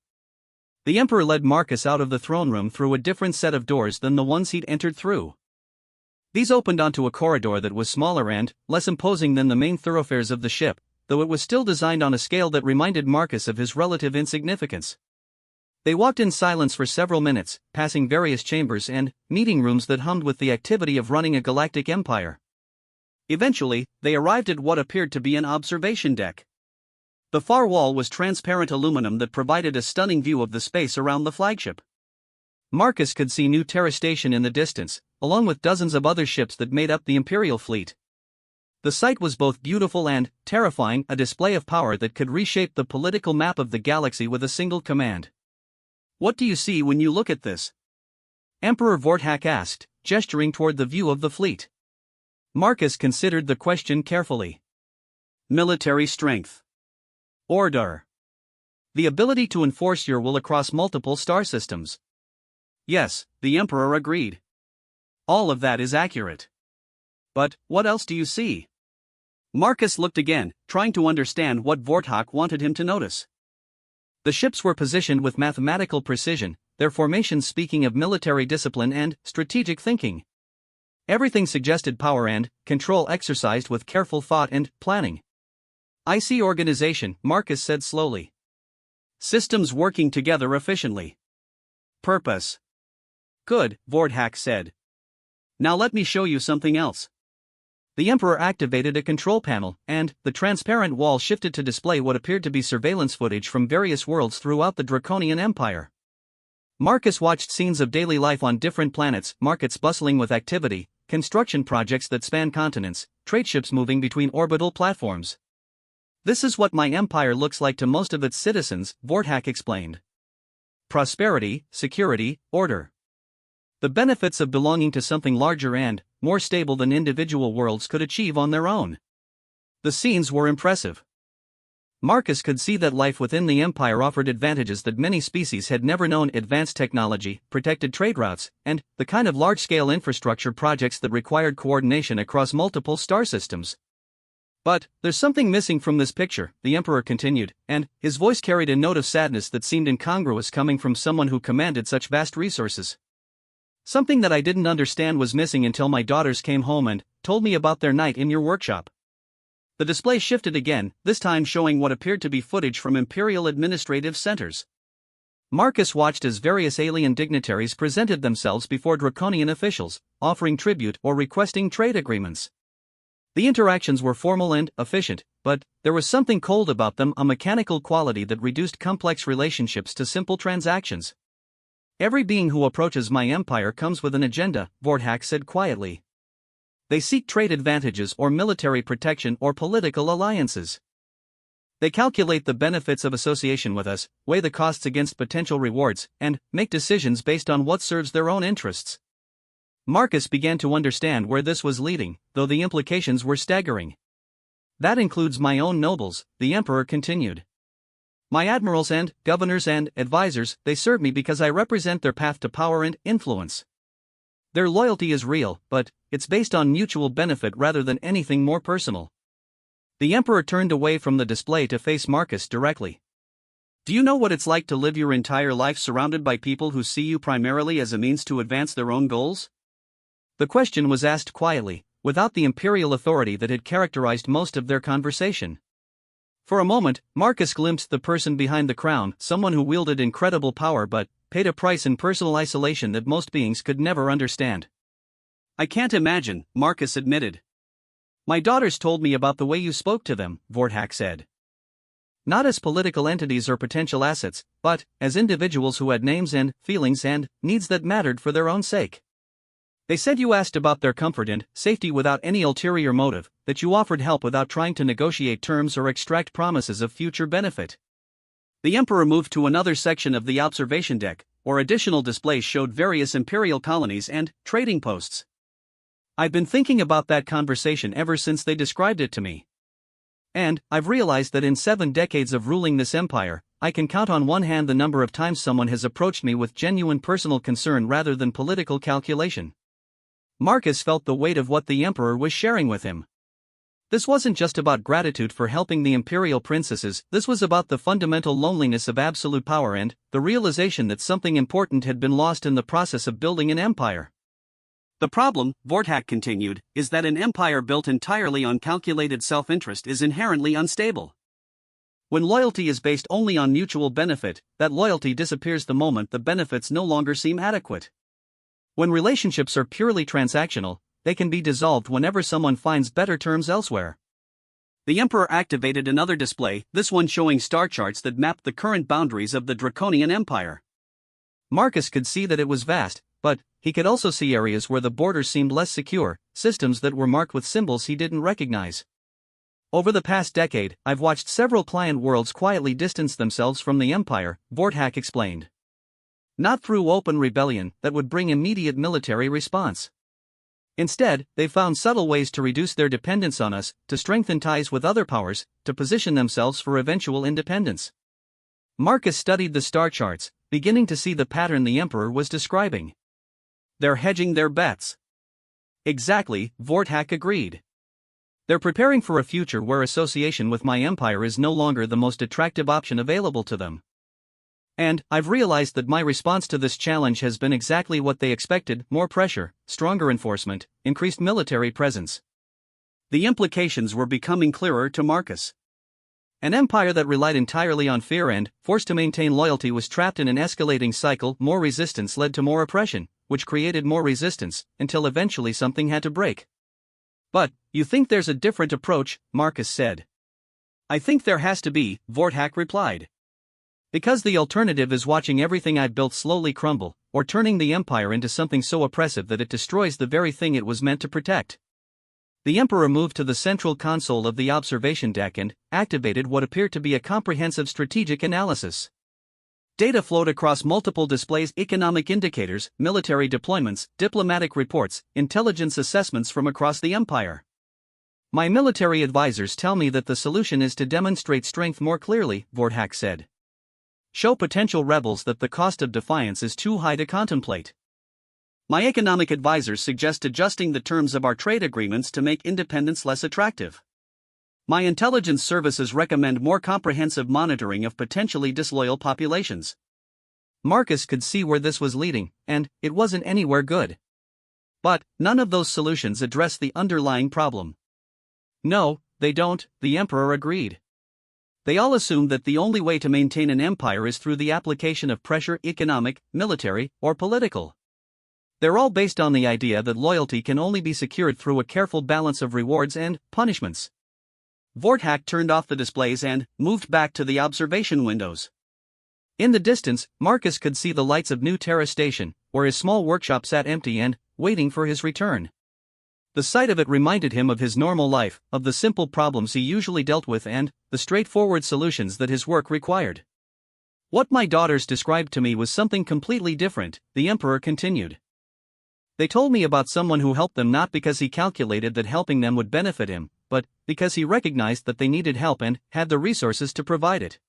The Emperor led Marcus out of the throne room through a different set of doors than the ones he'd entered through. These opened onto a corridor that was smaller and less imposing than the main thoroughfares of the ship, though it was still designed on a scale that reminded Marcus of his relative insignificance. They walked in silence for several minutes, passing various chambers and meeting rooms that hummed with the activity of running a galactic empire. Eventually, they arrived at what appeared to be an observation deck. The far wall was transparent aluminum that provided a stunning view of the space around the flagship. Marcus could see New Terra Station in the distance, along with dozens of other ships that made up the Imperial fleet. The sight was both beautiful and terrifying, a display of power that could reshape the political map of the galaxy with a single command. What do you see when you look at this? Emperor Vorthak asked, gesturing toward the view of the fleet. Marcus considered the question carefully. Military strength. Order. The ability to enforce your will across multiple star systems. Yes, the Emperor agreed. All of that is accurate. But what else do you see? Marcus looked again, trying to understand what Vorthak wanted him to notice. The ships were positioned with mathematical precision, their formations speaking of military discipline and strategic thinking. Everything suggested power and control exercised with careful thought and planning. I see organization, Marcus said slowly. Systems working together efficiently. Purpose. Good, Vorthak said. Now let me show you something else. The Emperor activated a control panel, and the transparent wall shifted to display what appeared to be surveillance footage from various worlds throughout the Draconian Empire. Marcus watched scenes of daily life on different planets, markets bustling with activity, construction projects that span continents, trade ships moving between orbital platforms. This is what my empire looks like to most of its citizens, Vorthak explained. Prosperity, security, order. The benefits of belonging to something larger and more stable than individual worlds could achieve on their own. The scenes were impressive. Marcus could see that life within the Empire offered advantages that many species had never known: advanced technology, protected trade routes, and the kind of large-scale infrastructure projects that required coordination across multiple star systems. But there's something missing from this picture, the Emperor continued, and his voice carried a note of sadness that seemed incongruous coming from someone who commanded such vast resources. Something that I didn't understand was missing until my daughters came home and told me about their night in your workshop. The display shifted again, this time showing what appeared to be footage from Imperial administrative centers. Marcus watched as various alien dignitaries presented themselves before Draconian officials, offering tribute or requesting trade agreements. The interactions were formal and efficient, but there was something cold about them, a mechanical quality that reduced complex relationships to simple transactions. Every being who approaches my empire comes with an agenda, Vorthak said quietly. They seek trade advantages or military protection or political alliances. They calculate the benefits of association with us, weigh the costs against potential rewards, and make decisions based on what serves their own interests. Marcus began to understand where this was leading, though the implications were staggering. That includes my own nobles, the Emperor continued. My admirals and governors and advisors, they serve me because I represent their path to power and influence. Their loyalty is real, but it's based on mutual benefit rather than anything more personal. The Emperor turned away from the display to face Marcus directly. Do you know what it's like to live your entire life surrounded by people who see you primarily as a means to advance their own goals? The question was asked quietly, without the imperial authority that had characterized most of their conversation. For a moment, Marcus glimpsed the person behind the crown, someone who wielded incredible power but paid a price in personal isolation that most beings could never understand. I can't imagine, Marcus admitted. My daughters told me about the way you spoke to them, Vorthak said. Not as political entities or potential assets, but as individuals who had names and feelings and needs that mattered for their own sake. They said you asked about their comfort and safety without any ulterior motive, that you offered help without trying to negotiate terms or extract promises of future benefit. The Emperor moved to another section of the observation deck, where additional displays showed various imperial colonies and trading posts. I've been thinking about that conversation ever since they described it to me. And I've realized that in 7 decades of ruling this empire, I can count on one hand the number of times someone has approached me with genuine personal concern rather than political calculation. Marcus felt the weight of what the Emperor was sharing with him. This wasn't just about gratitude for helping the imperial princesses, this was about the fundamental loneliness of absolute power and the realization that something important had been lost in the process of building an empire. The problem, Vorthak continued, is that an empire built entirely on calculated self-interest is inherently unstable. When loyalty is based only on mutual benefit, that loyalty disappears the moment the benefits no longer seem adequate. When relationships are purely transactional, they can be dissolved whenever someone finds better terms elsewhere. The Emperor activated another display, this one showing star charts that mapped the current boundaries of the Draconian Empire. Marcus could see that it was vast, but he could also see areas where the borders seemed less secure, systems that were marked with symbols he didn't recognize. Over the past decade, I've watched several client worlds quietly distance themselves from the Empire, Vorthak explained. Not through open rebellion that would bring immediate military response. Instead, they found subtle ways to reduce their dependence on us, to strengthen ties with other powers, to position themselves for eventual independence. Marcus studied the star charts, beginning to see the pattern the Emperor was describing. They're hedging their bets. Exactly, Vorthak agreed. They're preparing for a future where association with my empire is no longer the most attractive option available to them. And I've realized that my response to this challenge has been exactly what they expected: more pressure, stronger enforcement, increased military presence. The implications were becoming clearer to Marcus. An empire that relied entirely on fear and, forced to maintain loyalty, was trapped in an escalating cycle. More resistance led to more oppression, which created more resistance, until eventually something had to break. But, you think there's a different approach, Marcus said. I think there has to be, Vorthak replied. Because the alternative is watching everything I've built slowly crumble, or turning the empire into something so oppressive that it destroys the very thing it was meant to protect. The Emperor moved to the central console of the observation deck and activated what appeared to be a comprehensive strategic analysis. Data flowed across multiple displays: economic indicators, military deployments, diplomatic reports, intelligence assessments from across the empire. My military advisors tell me that the solution is to demonstrate strength more clearly, Vorthak said. Show potential rebels that the cost of defiance is too high to contemplate. My economic advisors suggest adjusting the terms of our trade agreements to make independence less attractive. My intelligence services recommend more comprehensive monitoring of potentially disloyal populations. Marcus could see where this was leading, and it wasn't anywhere good. But none of those solutions address the underlying problem. No, they don't, the Emperor agreed. They all assume that the only way to maintain an empire is through the application of pressure: economic, military, or political. They're all based on the idea that loyalty can only be secured through a careful balance of rewards and punishments. Vorthak turned off the displays and moved back to the observation windows. In the distance, Marcus could see the lights of New Terra Station, where his small workshop sat empty and waiting for his return. The sight of it reminded him of his normal life, of the simple problems he usually dealt with and the straightforward solutions that his work required. What my daughters described to me was something completely different, the Emperor continued. They told me about someone who helped them not because he calculated that helping them would benefit him, but because he recognized that they needed help and had the resources to provide it.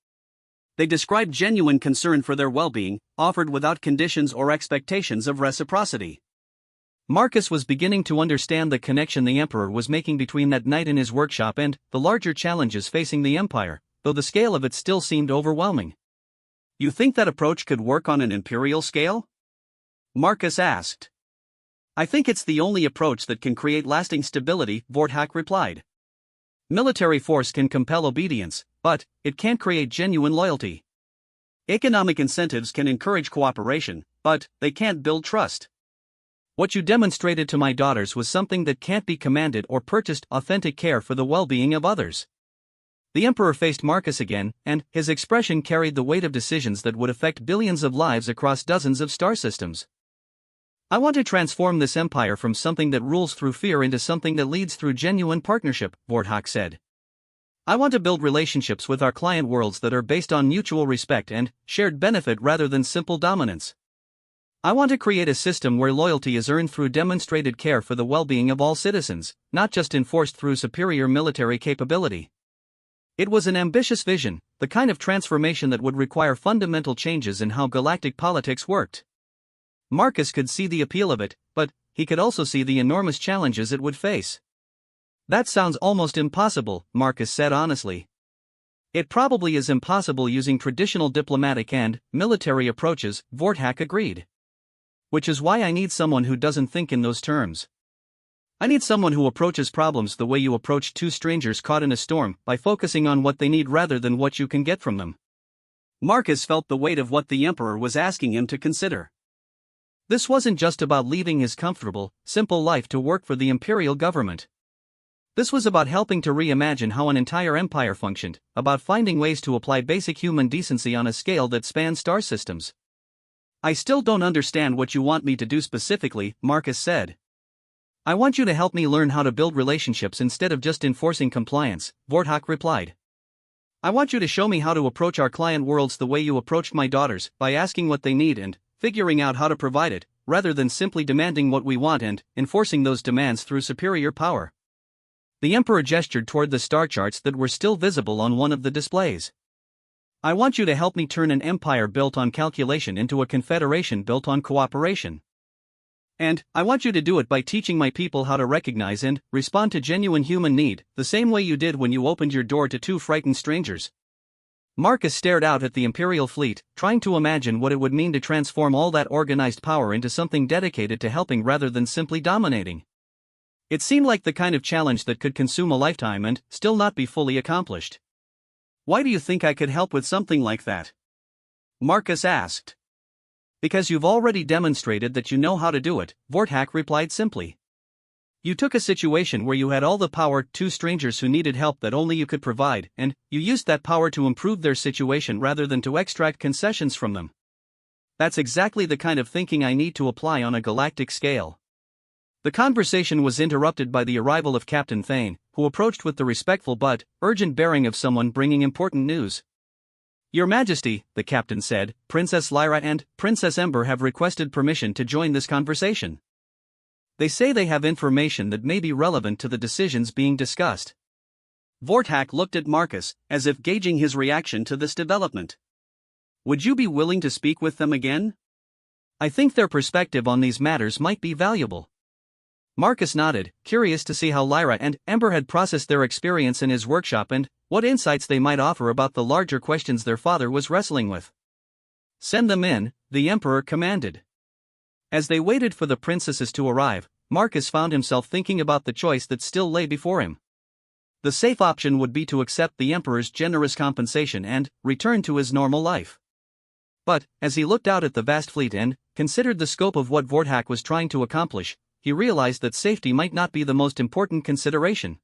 They described genuine concern for their well-being, offered without conditions or expectations of reciprocity. Marcus was beginning to understand the connection the Emperor was making between that night in his workshop and the larger challenges facing the Empire, though the scale of it still seemed overwhelming. You think that approach could work on an imperial scale? Marcus asked. I think it's the only approach that can create lasting stability, Vorthak replied. Military force can compel obedience, but it can't create genuine loyalty. Economic incentives can encourage cooperation, but they can't build trust. What you demonstrated to my daughters was something that can't be commanded or purchased: authentic care for the well-being of others. The Emperor faced Marcus again, and his expression carried the weight of decisions that would affect billions of lives across dozens of star systems. I want to transform this empire from something that rules through fear into something that leads through genuine partnership, Vorthak said. I want to build relationships with our client worlds that are based on mutual respect and shared benefit rather than simple dominance. I want to create a system where loyalty is earned through demonstrated care for the well-being of all citizens, not just enforced through superior military capability. It was an ambitious vision, the kind of transformation that would require fundamental changes in how galactic politics worked. Marcus could see the appeal of it, but he could also see the enormous challenges it would face. That sounds almost impossible, Marcus said honestly. It probably is impossible using traditional diplomatic and military approaches, Vorthak agreed. Which is why I need someone who doesn't think in those terms. I need someone who approaches problems the way you approach two strangers caught in a storm, by focusing on what they need rather than what you can get from them. Marcus felt the weight of what the Emperor was asking him to consider. This wasn't just about leaving his comfortable, simple life to work for the imperial government. This was about helping to reimagine how an entire empire functioned, about finding ways to apply basic human decency on a scale that spans star systems. I still don't understand what you want me to do specifically, Marcus said. I want you to help me learn how to build relationships instead of just enforcing compliance, Vorthak replied. I want you to show me how to approach our client worlds the way you approached my daughters, by asking what they need and figuring out how to provide it, rather than simply demanding what we want and enforcing those demands through superior power. The Emperor gestured toward the star charts that were still visible on one of the displays. I want you to help me turn an empire built on calculation into a confederation built on cooperation. And I want you to do it by teaching my people how to recognize and respond to genuine human need, the same way you did when you opened your door to two frightened strangers. Marcus stared out at the Imperial fleet, trying to imagine what it would mean to transform all that organized power into something dedicated to helping rather than simply dominating. It seemed like the kind of challenge that could consume a lifetime and still not be fully accomplished. Why do you think I could help with something like that? Marcus asked. Because you've already demonstrated that you know how to do it, Vorthak replied simply. You took a situation where you had all the power, two strangers who needed help that only you could provide, and you used that power to improve their situation rather than to extract concessions from them. That's exactly the kind of thinking I need to apply on a galactic scale. The conversation was interrupted by the arrival of Captain Thane, who approached with the respectful but urgent bearing of someone bringing important news. Your Majesty, the captain said, Princess Lyra and Princess Ember have requested permission to join this conversation. They say they have information that may be relevant to the decisions being discussed. Vorthak looked at Marcus, as if gauging his reaction to this development. Would you be willing to speak with them again? I think their perspective on these matters might be valuable. Marcus nodded, curious to see how Lyra and Ember had processed their experience in his workshop and what insights they might offer about the larger questions their father was wrestling with. Send them in, the Emperor commanded. As they waited for the princesses to arrive, Marcus found himself thinking about the choice that still lay before him. The safe option would be to accept the Emperor's generous compensation and return to his normal life. But, as he looked out at the vast fleet and considered the scope of what Vorthak was trying to accomplish, he realized that safety might not be the most important consideration.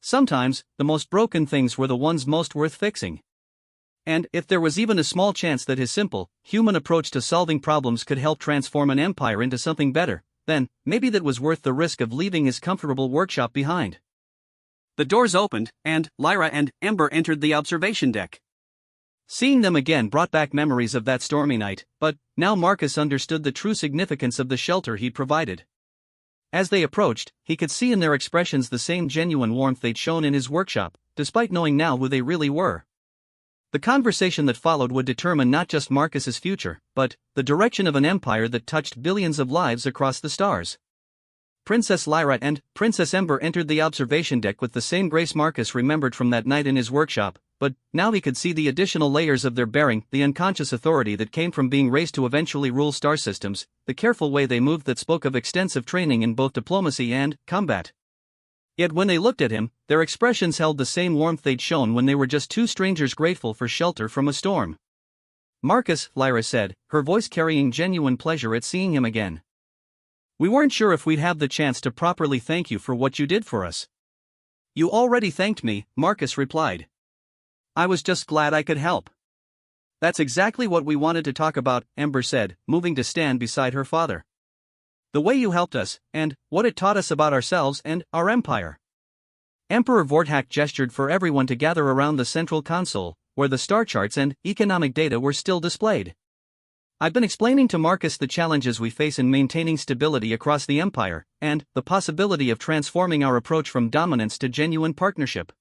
Sometimes, the most broken things were the ones most worth fixing. And if there was even a small chance that his simple, human approach to solving problems could help transform an empire into something better, then maybe that was worth the risk of leaving his comfortable workshop behind. The doors opened, and Lyra and Ember entered the observation deck. Seeing them again brought back memories of that stormy night, but now Marcus understood the true significance of the shelter he'd provided. As they approached, he could see in their expressions the same genuine warmth they'd shown in his workshop, despite knowing now who they really were. The conversation that followed would determine not just Marcus's future, but the direction of an empire that touched billions of lives across the stars. Princess Lyra and Princess Ember entered the observation deck with the same grace Marcus remembered from that night in his workshop, but now he could see the additional layers of their bearing, the unconscious authority that came from being raised to eventually rule star systems, the careful way they moved that spoke of extensive training in both diplomacy and combat. Yet when they looked at him, their expressions held the same warmth they'd shown when they were just two strangers grateful for shelter from a storm. "Marcus," Lyra said, her voice carrying genuine pleasure at seeing him again. "We weren't sure if we'd have the chance to properly thank you for what you did for us." "You already thanked me," Marcus replied. "I was just glad I could help." "That's exactly what we wanted to talk about," Ember said, moving to stand beside her father. "The way you helped us, and what it taught us about ourselves and our empire." Emperor Vorthak gestured for everyone to gather around the central console, where the star charts and economic data were still displayed. "I've been explaining to Marcus the challenges we face in maintaining stability across the empire, and the possibility of transforming our approach from dominance to genuine partnership.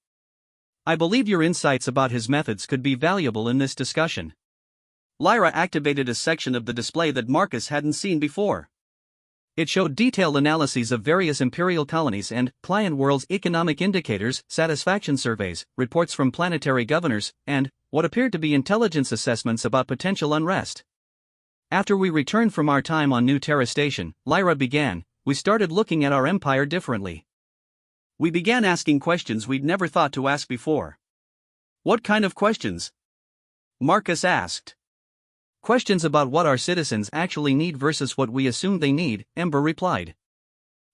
I believe your insights about his methods could be valuable in this discussion." Lyra activated a section of the display that Marcus hadn't seen before. It showed detailed analyses of various imperial colonies and client worlds' economic indicators, satisfaction surveys, reports from planetary governors, and what appeared to be intelligence assessments about potential unrest. "After we returned from our time on New Terra Station," Lyra began, "we started looking at our empire differently. We began asking questions we'd never thought to ask before." "What kind of questions?" Marcus asked. "Questions about what our citizens actually need versus what we assume they need," Ember replied.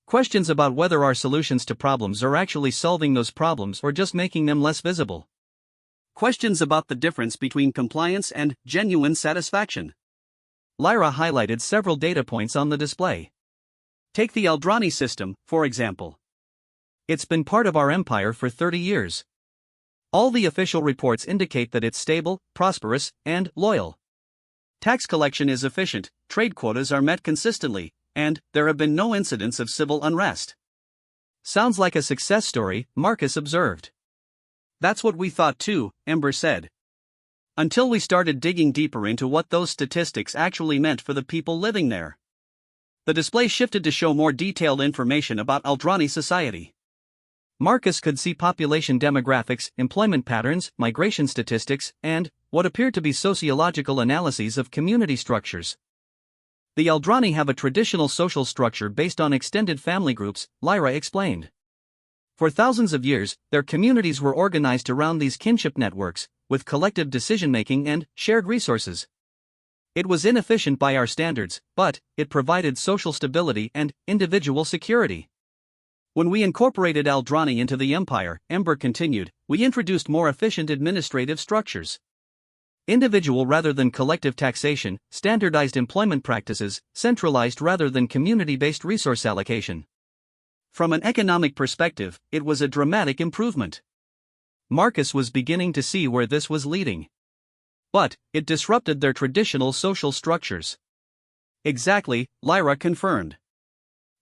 "Questions about whether our solutions to problems are actually solving those problems or just making them less visible. Questions about the difference between compliance and genuine satisfaction." Lyra highlighted several data points on the display. "Take the Aldrani system, for example. It's been part of our empire for 30 years. All the official reports indicate that it's stable, prosperous, and loyal. Tax collection is efficient, trade quotas are met consistently, and there have been no incidents of civil unrest." "Sounds like a success story," Marcus observed. "That's what we thought too," Ember said. "Until we started digging deeper into what those statistics actually meant for the people living there." The display shifted to show more detailed information about Aldrani society. Marcus could see population demographics, employment patterns, migration statistics, and what appeared to be sociological analyses of community structures. "The Aldrani have a traditional social structure based on extended family groups," Lyra explained. "For thousands of years, their communities were organized around these kinship networks, with collective decision-making and shared resources. It was inefficient by our standards, but it provided social stability and individual security. When we incorporated Aldrani into the empire," Ember continued, "we introduced more efficient administrative structures. Individual rather than collective taxation, standardized employment practices, centralized rather than community-based resource allocation. From an economic perspective, it was a dramatic improvement." Marcus was beginning to see where this was leading. But it disrupted their traditional social structures. "Exactly," Lyra confirmed.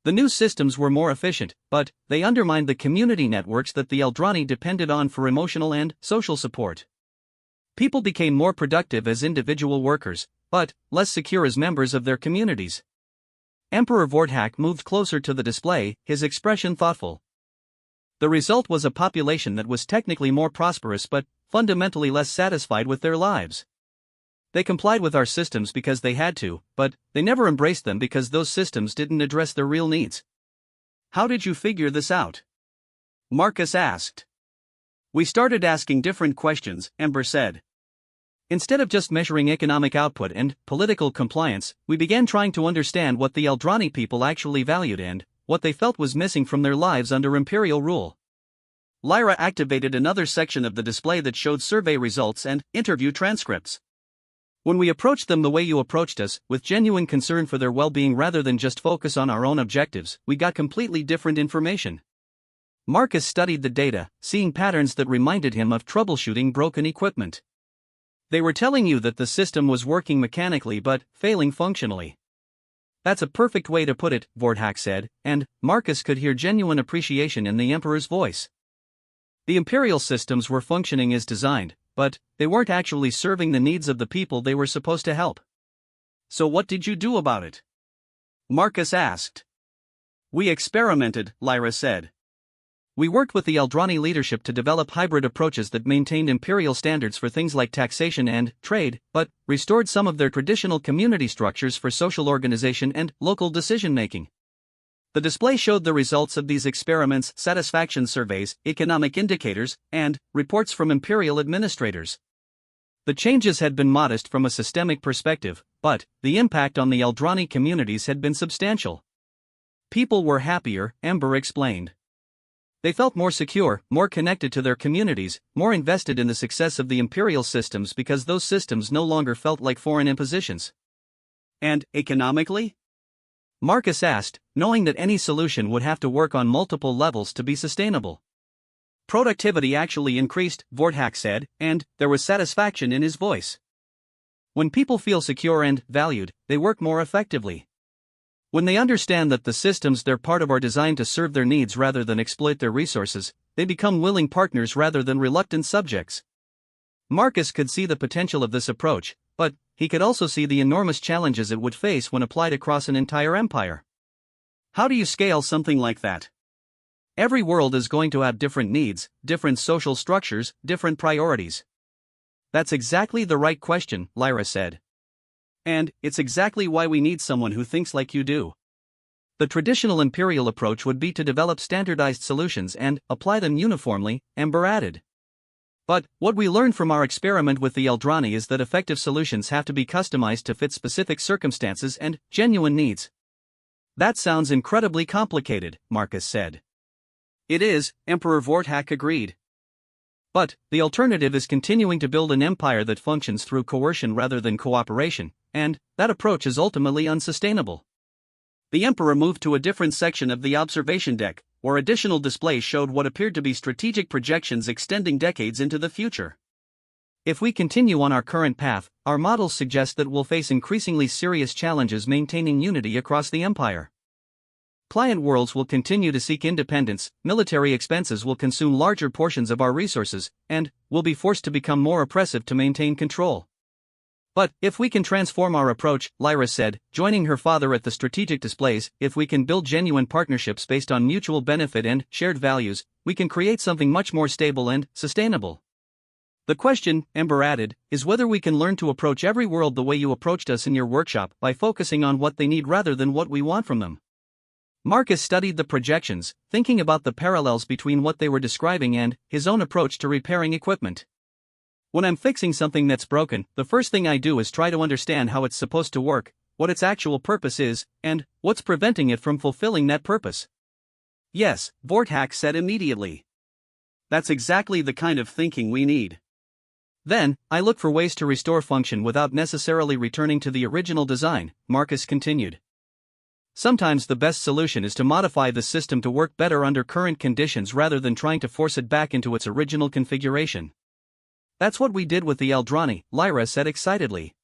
"The new systems were more efficient, but they undermined the community networks that the Aldrani depended on for emotional and social support. People became more productive as individual workers, but less secure as members of their communities." Emperor Vorthak moved closer to the display, his expression thoughtful. "The result was a population that was technically more prosperous but fundamentally less satisfied with their lives. They complied with our systems because they had to, but they never embraced them because those systems didn't address their real needs." "How did you figure this out?" Marcus asked. "We started asking different questions," Ember said. "Instead of just measuring economic output and political compliance, we began trying to understand what the Aldrani people actually valued and what they felt was missing from their lives under imperial rule." Lyra activated another section of the display that showed survey results and interview transcripts. When we approached them the way you approached us, with genuine concern for their well-being rather than just focus on our own objectives, we got completely different information. Marcus studied the data, seeing patterns that reminded him of troubleshooting broken equipment. They were telling you that the system was working mechanically but failing functionally. That's a perfect way to put it, Vorthak said, and Marcus could hear genuine appreciation in the Emperor's voice. The Imperial systems were functioning as designed, but they weren't actually serving the needs of the people they were supposed to help. So what did you do about it? Marcus asked. We experimented, Lyra said. We worked with the Eldrani leadership to develop hybrid approaches that maintained Imperial standards for things like taxation and trade, but restored some of their traditional community structures for social organization and local decision-making. The display showed the results of these experiments, satisfaction surveys, economic indicators, and reports from Imperial administrators. The changes had been modest from a systemic perspective, but the impact on the Eldrani communities had been substantial. People were happier, Ember explained. They felt more secure, more connected to their communities, more invested in the success of the Imperial systems because those systems no longer felt like foreign impositions. And economically? Marcus asked, knowing that any solution would have to work on multiple levels to be sustainable. Productivity actually increased, Vorthak said, and there was satisfaction in his voice. When people feel secure and valued, they work more effectively. When they understand that the systems they're part of are designed to serve their needs rather than exploit their resources, they become willing partners rather than reluctant subjects. Marcus could see the potential of this approach, but he could also see the enormous challenges it would face when applied across an entire empire. How do you scale something like that? Every world is going to have different needs, different social structures, different priorities. That's exactly the right question, Lyra said. And it's exactly why we need someone who thinks like you do. The traditional Imperial approach would be to develop standardized solutions and apply them uniformly, Ember added. But what we learned from our experiment with the Eldrani is that effective solutions have to be customized to fit specific circumstances and genuine needs. That sounds incredibly complicated, Marcus said. It is, Emperor Vorthak agreed. But the alternative is continuing to build an empire that functions through coercion rather than cooperation, and that approach is ultimately unsustainable. The Emperor moved to a different section of the observation deck, where additional displays showed what appeared to be strategic projections extending decades into the future. If we continue on our current path, our models suggest that we'll face increasingly serious challenges maintaining unity across the empire. Client worlds will continue to seek independence, military expenses will consume larger portions of our resources, and we'll be forced to become more oppressive to maintain control. But if we can transform our approach, Lyra said, joining her father at the strategic displays, if we can build genuine partnerships based on mutual benefit and shared values, we can create something much more stable and sustainable. The question, Ember added, is whether we can learn to approach every world the way you approached us in your workshop, by focusing on what they need rather than what we want from them. Marcus studied the projections, thinking about the parallels between what they were describing and his own approach to repairing equipment. When I'm fixing something that's broken, the first thing I do is try to understand how it's supposed to work, what its actual purpose is, and what's preventing it from fulfilling that purpose. Yes, Vorthak said immediately. That's exactly the kind of thinking we need. Then, I look for ways to restore function without necessarily returning to the original design, Marcus continued. Sometimes the best solution is to modify the system to work better under current conditions rather than trying to force it back into its original configuration. That's what we did with the Eldrani, Lyra said excitedly.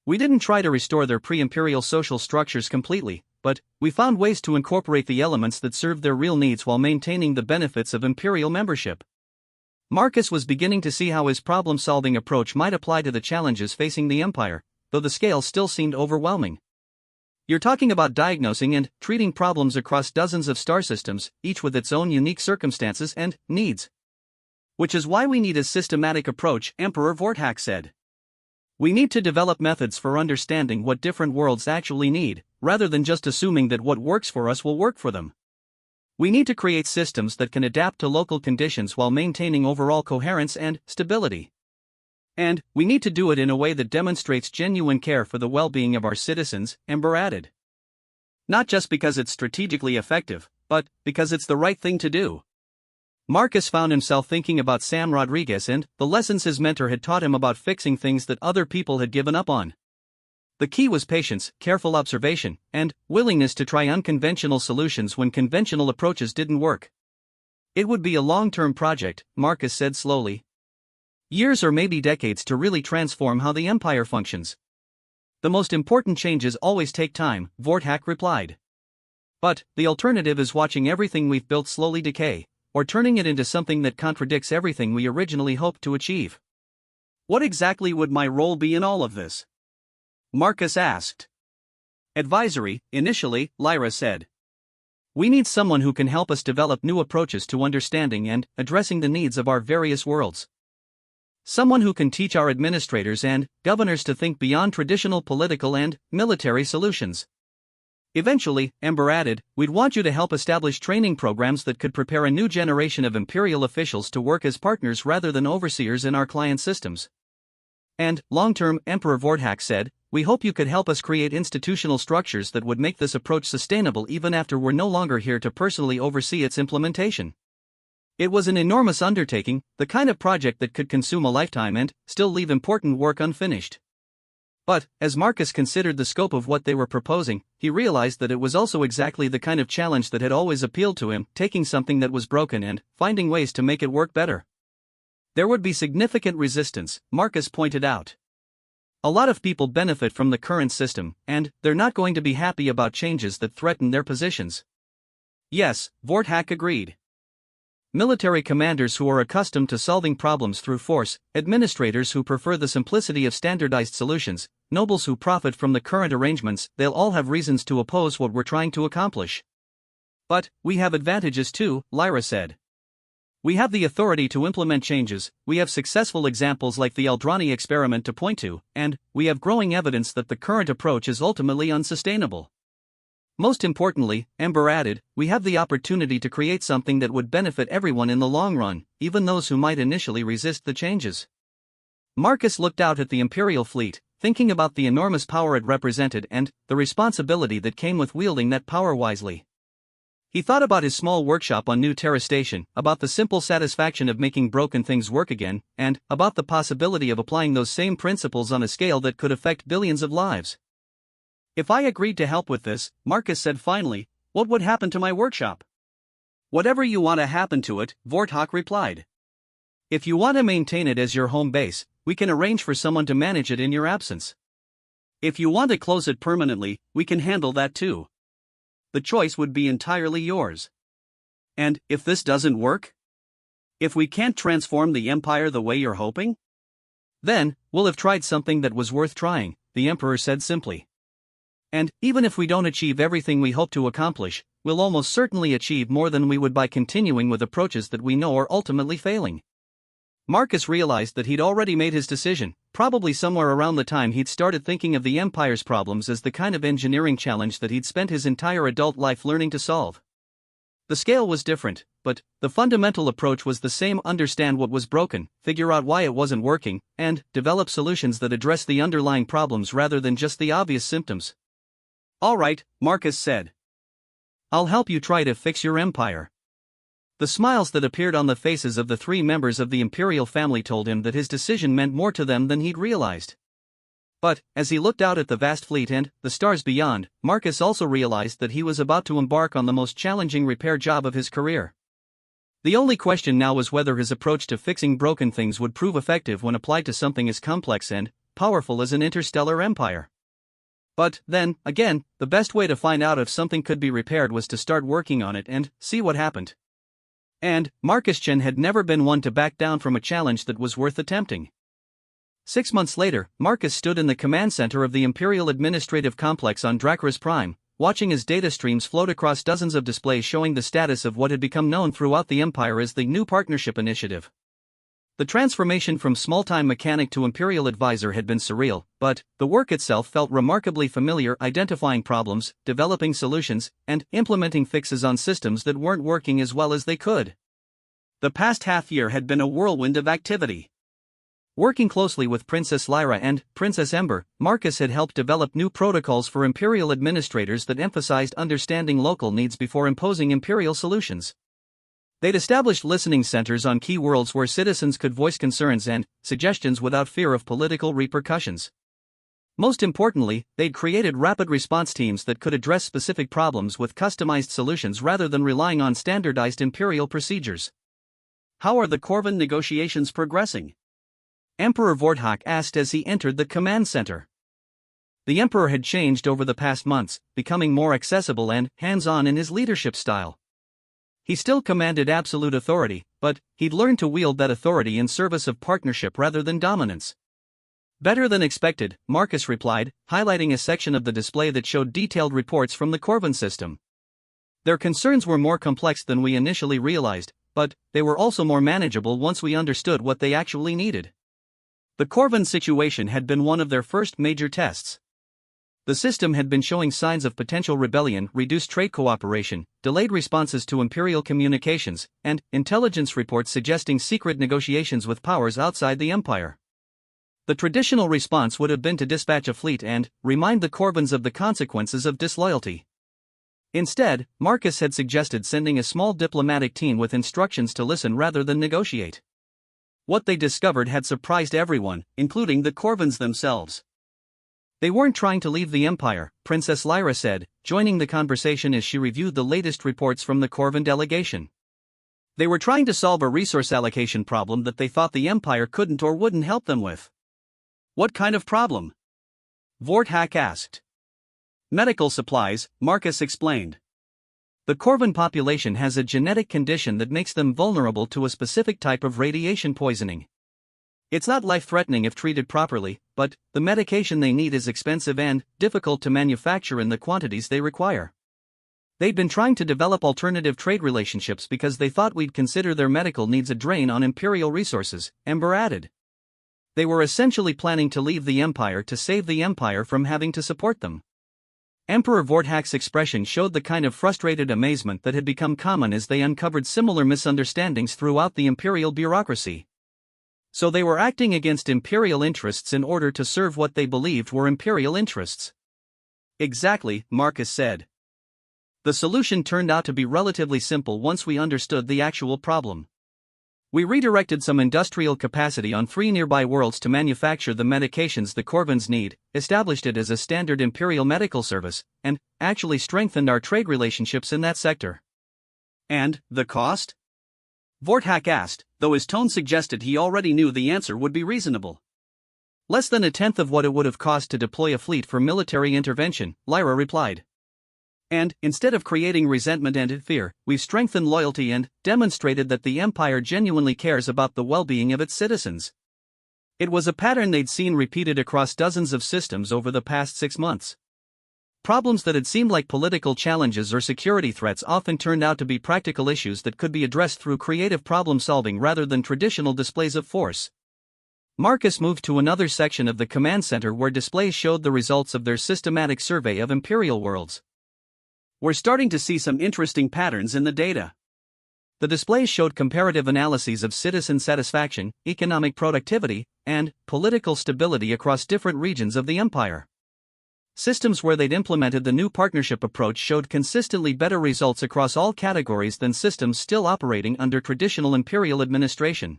We didn't try to restore their pre-imperial social structures completely, but we found ways to incorporate the elements that served their real needs while maintaining the benefits of imperial membership. Marcus was beginning to see how his problem-solving approach might apply to the challenges facing the Empire, though the scale still seemed overwhelming. You're talking about diagnosing and treating problems across dozens of star systems, each with its own unique circumstances and needs. Which is why we need a systematic approach, Emperor Vorthak said. We need to develop methods for understanding what different worlds actually need, rather than just assuming that what works for us will work for them. We need to create systems that can adapt to local conditions while maintaining overall coherence and stability. And we need to do it in a way that demonstrates genuine care for the well-being of our citizens, Ember added. Not just because it's strategically effective, but because it's the right thing to do. Marcus found himself thinking about Sam Rodriguez and the lessons his mentor had taught him about fixing things that other people had given up on. The key was patience, careful observation, and willingness to try unconventional solutions when conventional approaches didn't work. It would be a long-term project, Marcus said slowly. Years or maybe decades to really transform how the Empire functions. The most important changes always take time, Vorthak replied. But the alternative is watching everything we've built slowly decay, or turning it into something that contradicts everything we originally hoped to achieve. What exactly would my role be in all of this? Marcus asked. Advisory, initially, Lyra said. We need someone who can help us develop new approaches to understanding and addressing the needs of our various worlds. Someone who can teach our administrators and governors to think beyond traditional political and military solutions. Eventually, Ember added, we'd want you to help establish training programs that could prepare a new generation of Imperial officials to work as partners rather than overseers in our client systems. And, long-term, Emperor Vorthak said, we hope you could help us create institutional structures that would make this approach sustainable even after we're no longer here to personally oversee its implementation. It was an enormous undertaking, the kind of project that could consume a lifetime and still leave important work unfinished. But, as Marcus considered the scope of what they were proposing, he realized that it was also exactly the kind of challenge that had always appealed to him, taking something that was broken and finding ways to make it work better. There would be significant resistance, Marcus pointed out. A lot of people benefit from the current system, and they're not going to be happy about changes that threaten their positions. Yes, Vorthak agreed. Military commanders who are accustomed to solving problems through force, administrators who prefer the simplicity of standardized solutions, nobles who profit from the current arrangements, they'll all have reasons to oppose what we're trying to accomplish. But we have advantages too, Lyra said. We have the authority to implement changes, we have successful examples like the Eldrani experiment to point to, and we have growing evidence that the current approach is ultimately unsustainable. Most importantly, Ember added, we have the opportunity to create something that would benefit everyone in the long run, even those who might initially resist the changes. Marcus looked out at the Imperial fleet, thinking about the enormous power it represented and the responsibility that came with wielding that power wisely. He thought about his small workshop on New Terra Station, about the simple satisfaction of making broken things work again, and about the possibility of applying those same principles on a scale that could affect billions of lives. If I agreed to help with this, Marcus said finally, what would happen to my workshop? Whatever you want to happen to it, Vorthak replied. If you want to maintain it as your home base, we can arrange for someone to manage it in your absence. If you want to close it permanently, we can handle that too. The choice would be entirely yours. And if this doesn't work? If we can't transform the Empire the way you're hoping? Then, we'll have tried something that was worth trying, the Emperor said simply. And, even if we don't achieve everything we hope to accomplish, we'll almost certainly achieve more than we would by continuing with approaches that we know are ultimately failing. Marcus realized that he'd already made his decision, probably somewhere around the time he'd started thinking of the Empire's problems as the kind of engineering challenge that he'd spent his entire adult life learning to solve. The scale was different, but the fundamental approach was the same: understand what was broken, figure out why it wasn't working, and develop solutions that address the underlying problems rather than just the obvious symptoms. All right, Marcus said. I'll help you try to fix your empire. The smiles that appeared on the faces of the three members of the Imperial family told him that his decision meant more to them than he'd realized. But, as he looked out at the vast fleet and the stars beyond, Marcus also realized that he was about to embark on the most challenging repair job of his career. The only question now was whether his approach to fixing broken things would prove effective when applied to something as complex and powerful as an interstellar empire. But, then, again, the best way to find out if something could be repaired was to start working on it and see what happened. And, Marcus Chen had never been one to back down from a challenge that was worth attempting. 6 months later, Marcus stood in the command center of the Imperial Administrative Complex on Drakras Prime, watching as data streams flowed across dozens of displays showing the status of what had become known throughout the Empire as the New Partnership Initiative. The transformation from small-time mechanic to Imperial advisor had been surreal, but the work itself felt remarkably familiar, identifying problems, developing solutions, and implementing fixes on systems that weren't working as well as they could. The past half-year had been a whirlwind of activity. Working closely with Princess Lyra and Princess Ember, Marcus had helped develop new protocols for Imperial administrators that emphasized understanding local needs before imposing Imperial solutions. They'd established listening centers on key worlds where citizens could voice concerns and suggestions without fear of political repercussions. Most importantly, they'd created rapid response teams that could address specific problems with customized solutions rather than relying on standardized imperial procedures. How are the Corvin negotiations progressing? Emperor Vorthak asked as he entered the command center. The Emperor had changed over the past months, becoming more accessible and hands-on in his leadership style. He still commanded absolute authority, but he'd learned to wield that authority in service of partnership rather than dominance. Better than expected, Marcus replied, highlighting a section of the display that showed detailed reports from the Corvin system. Their concerns were more complex than we initially realized, but they were also more manageable once we understood what they actually needed. The Corvin situation had been one of their first major tests. The system had been showing signs of potential rebellion, reduced trade cooperation, delayed responses to Imperial communications, and intelligence reports suggesting secret negotiations with powers outside the Empire. The traditional response would have been to dispatch a fleet and remind the Corvins of the consequences of disloyalty. Instead, Marcus had suggested sending a small diplomatic team with instructions to listen rather than negotiate. What they discovered had surprised everyone, including the Corvins themselves. They weren't trying to leave the Empire, Princess Lyra said, joining the conversation as she reviewed the latest reports from the Corvin delegation. They were trying to solve a resource allocation problem that they thought the Empire couldn't or wouldn't help them with. What kind of problem? Vorthak asked. Medical supplies, Marcus explained. The Corvin population has a genetic condition that makes them vulnerable to a specific type of radiation poisoning. It's not life-threatening if treated properly, but the medication they need is expensive and difficult to manufacture in the quantities they require. They'd been trying to develop alternative trade relationships because they thought we'd consider their medical needs a drain on Imperial resources, Ember added. They were essentially planning to leave the Empire to save the Empire from having to support them. Emperor Vorthak's expression showed the kind of frustrated amazement that had become common as they uncovered similar misunderstandings throughout the Imperial bureaucracy. So they were acting against Imperial interests in order to serve what they believed were Imperial interests. Exactly, Marcus said. The solution turned out to be relatively simple once we understood the actual problem. We redirected some industrial capacity on 3 nearby worlds to manufacture the medications the Corvins need, established it as a standard Imperial medical service, and actually strengthened our trade relationships in that sector. And the cost? Vorthak asked, though his tone suggested he already knew the answer would be reasonable. Less than a tenth of what it would have cost to deploy a fleet for military intervention, Lyra replied. And, instead of creating resentment and fear, we've strengthened loyalty and demonstrated that the Empire genuinely cares about the well-being of its citizens. It was a pattern they'd seen repeated across dozens of systems over the past 6 months. Problems that had seemed like political challenges or security threats often turned out to be practical issues that could be addressed through creative problem-solving rather than traditional displays of force. Marcus moved to another section of the command center where displays showed the results of their systematic survey of Imperial worlds. We're starting to see some interesting patterns in the data. The displays showed comparative analyses of citizen satisfaction, economic productivity, and political stability across different regions of the Empire. Systems where they'd implemented the new partnership approach showed consistently better results across all categories than systems still operating under traditional Imperial administration.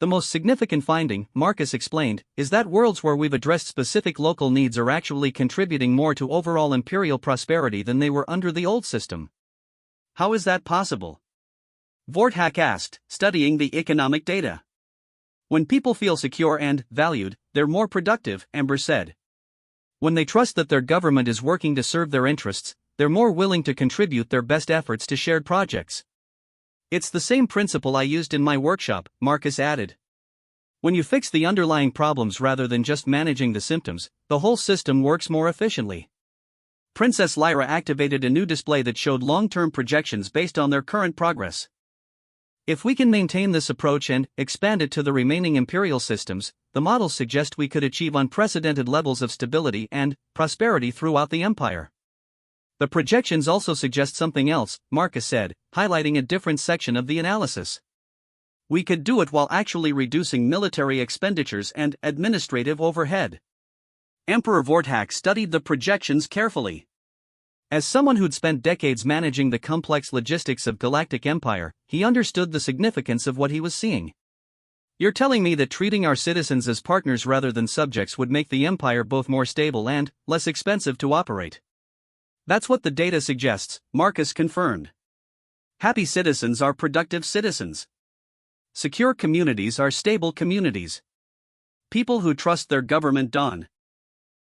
The most significant finding, Marcus explained, is that worlds where we've addressed specific local needs are actually contributing more to overall Imperial prosperity than they were under the old system. How is that possible? Vorthak asked, studying the economic data. When people feel secure and valued, they're more productive, Ember said. When they trust that their government is working to serve their interests, they're more willing to contribute their best efforts to shared projects. It's the same principle I used in my workshop, Marcus added. When you fix the underlying problems rather than just managing the symptoms, the whole system works more efficiently. Princess Lyra activated a new display that showed long-term projections based on their current progress. If we can maintain this approach and expand it to the remaining Imperial systems, the models suggest we could achieve unprecedented levels of stability and prosperity throughout the Empire. The projections also suggest something else, Marcus said, highlighting a different section of the analysis. We could do it while actually reducing military expenditures and administrative overhead. Emperor Vorthak studied the projections carefully. As someone who'd spent decades managing the complex logistics of Galactic Empire, he understood the significance of what he was seeing. You're telling me that treating our citizens as partners rather than subjects would make the Empire both more stable and less expensive to operate? That's what the data suggests, Marcus confirmed. Happy citizens are productive citizens. Secure communities are stable communities. People who trust their government don't.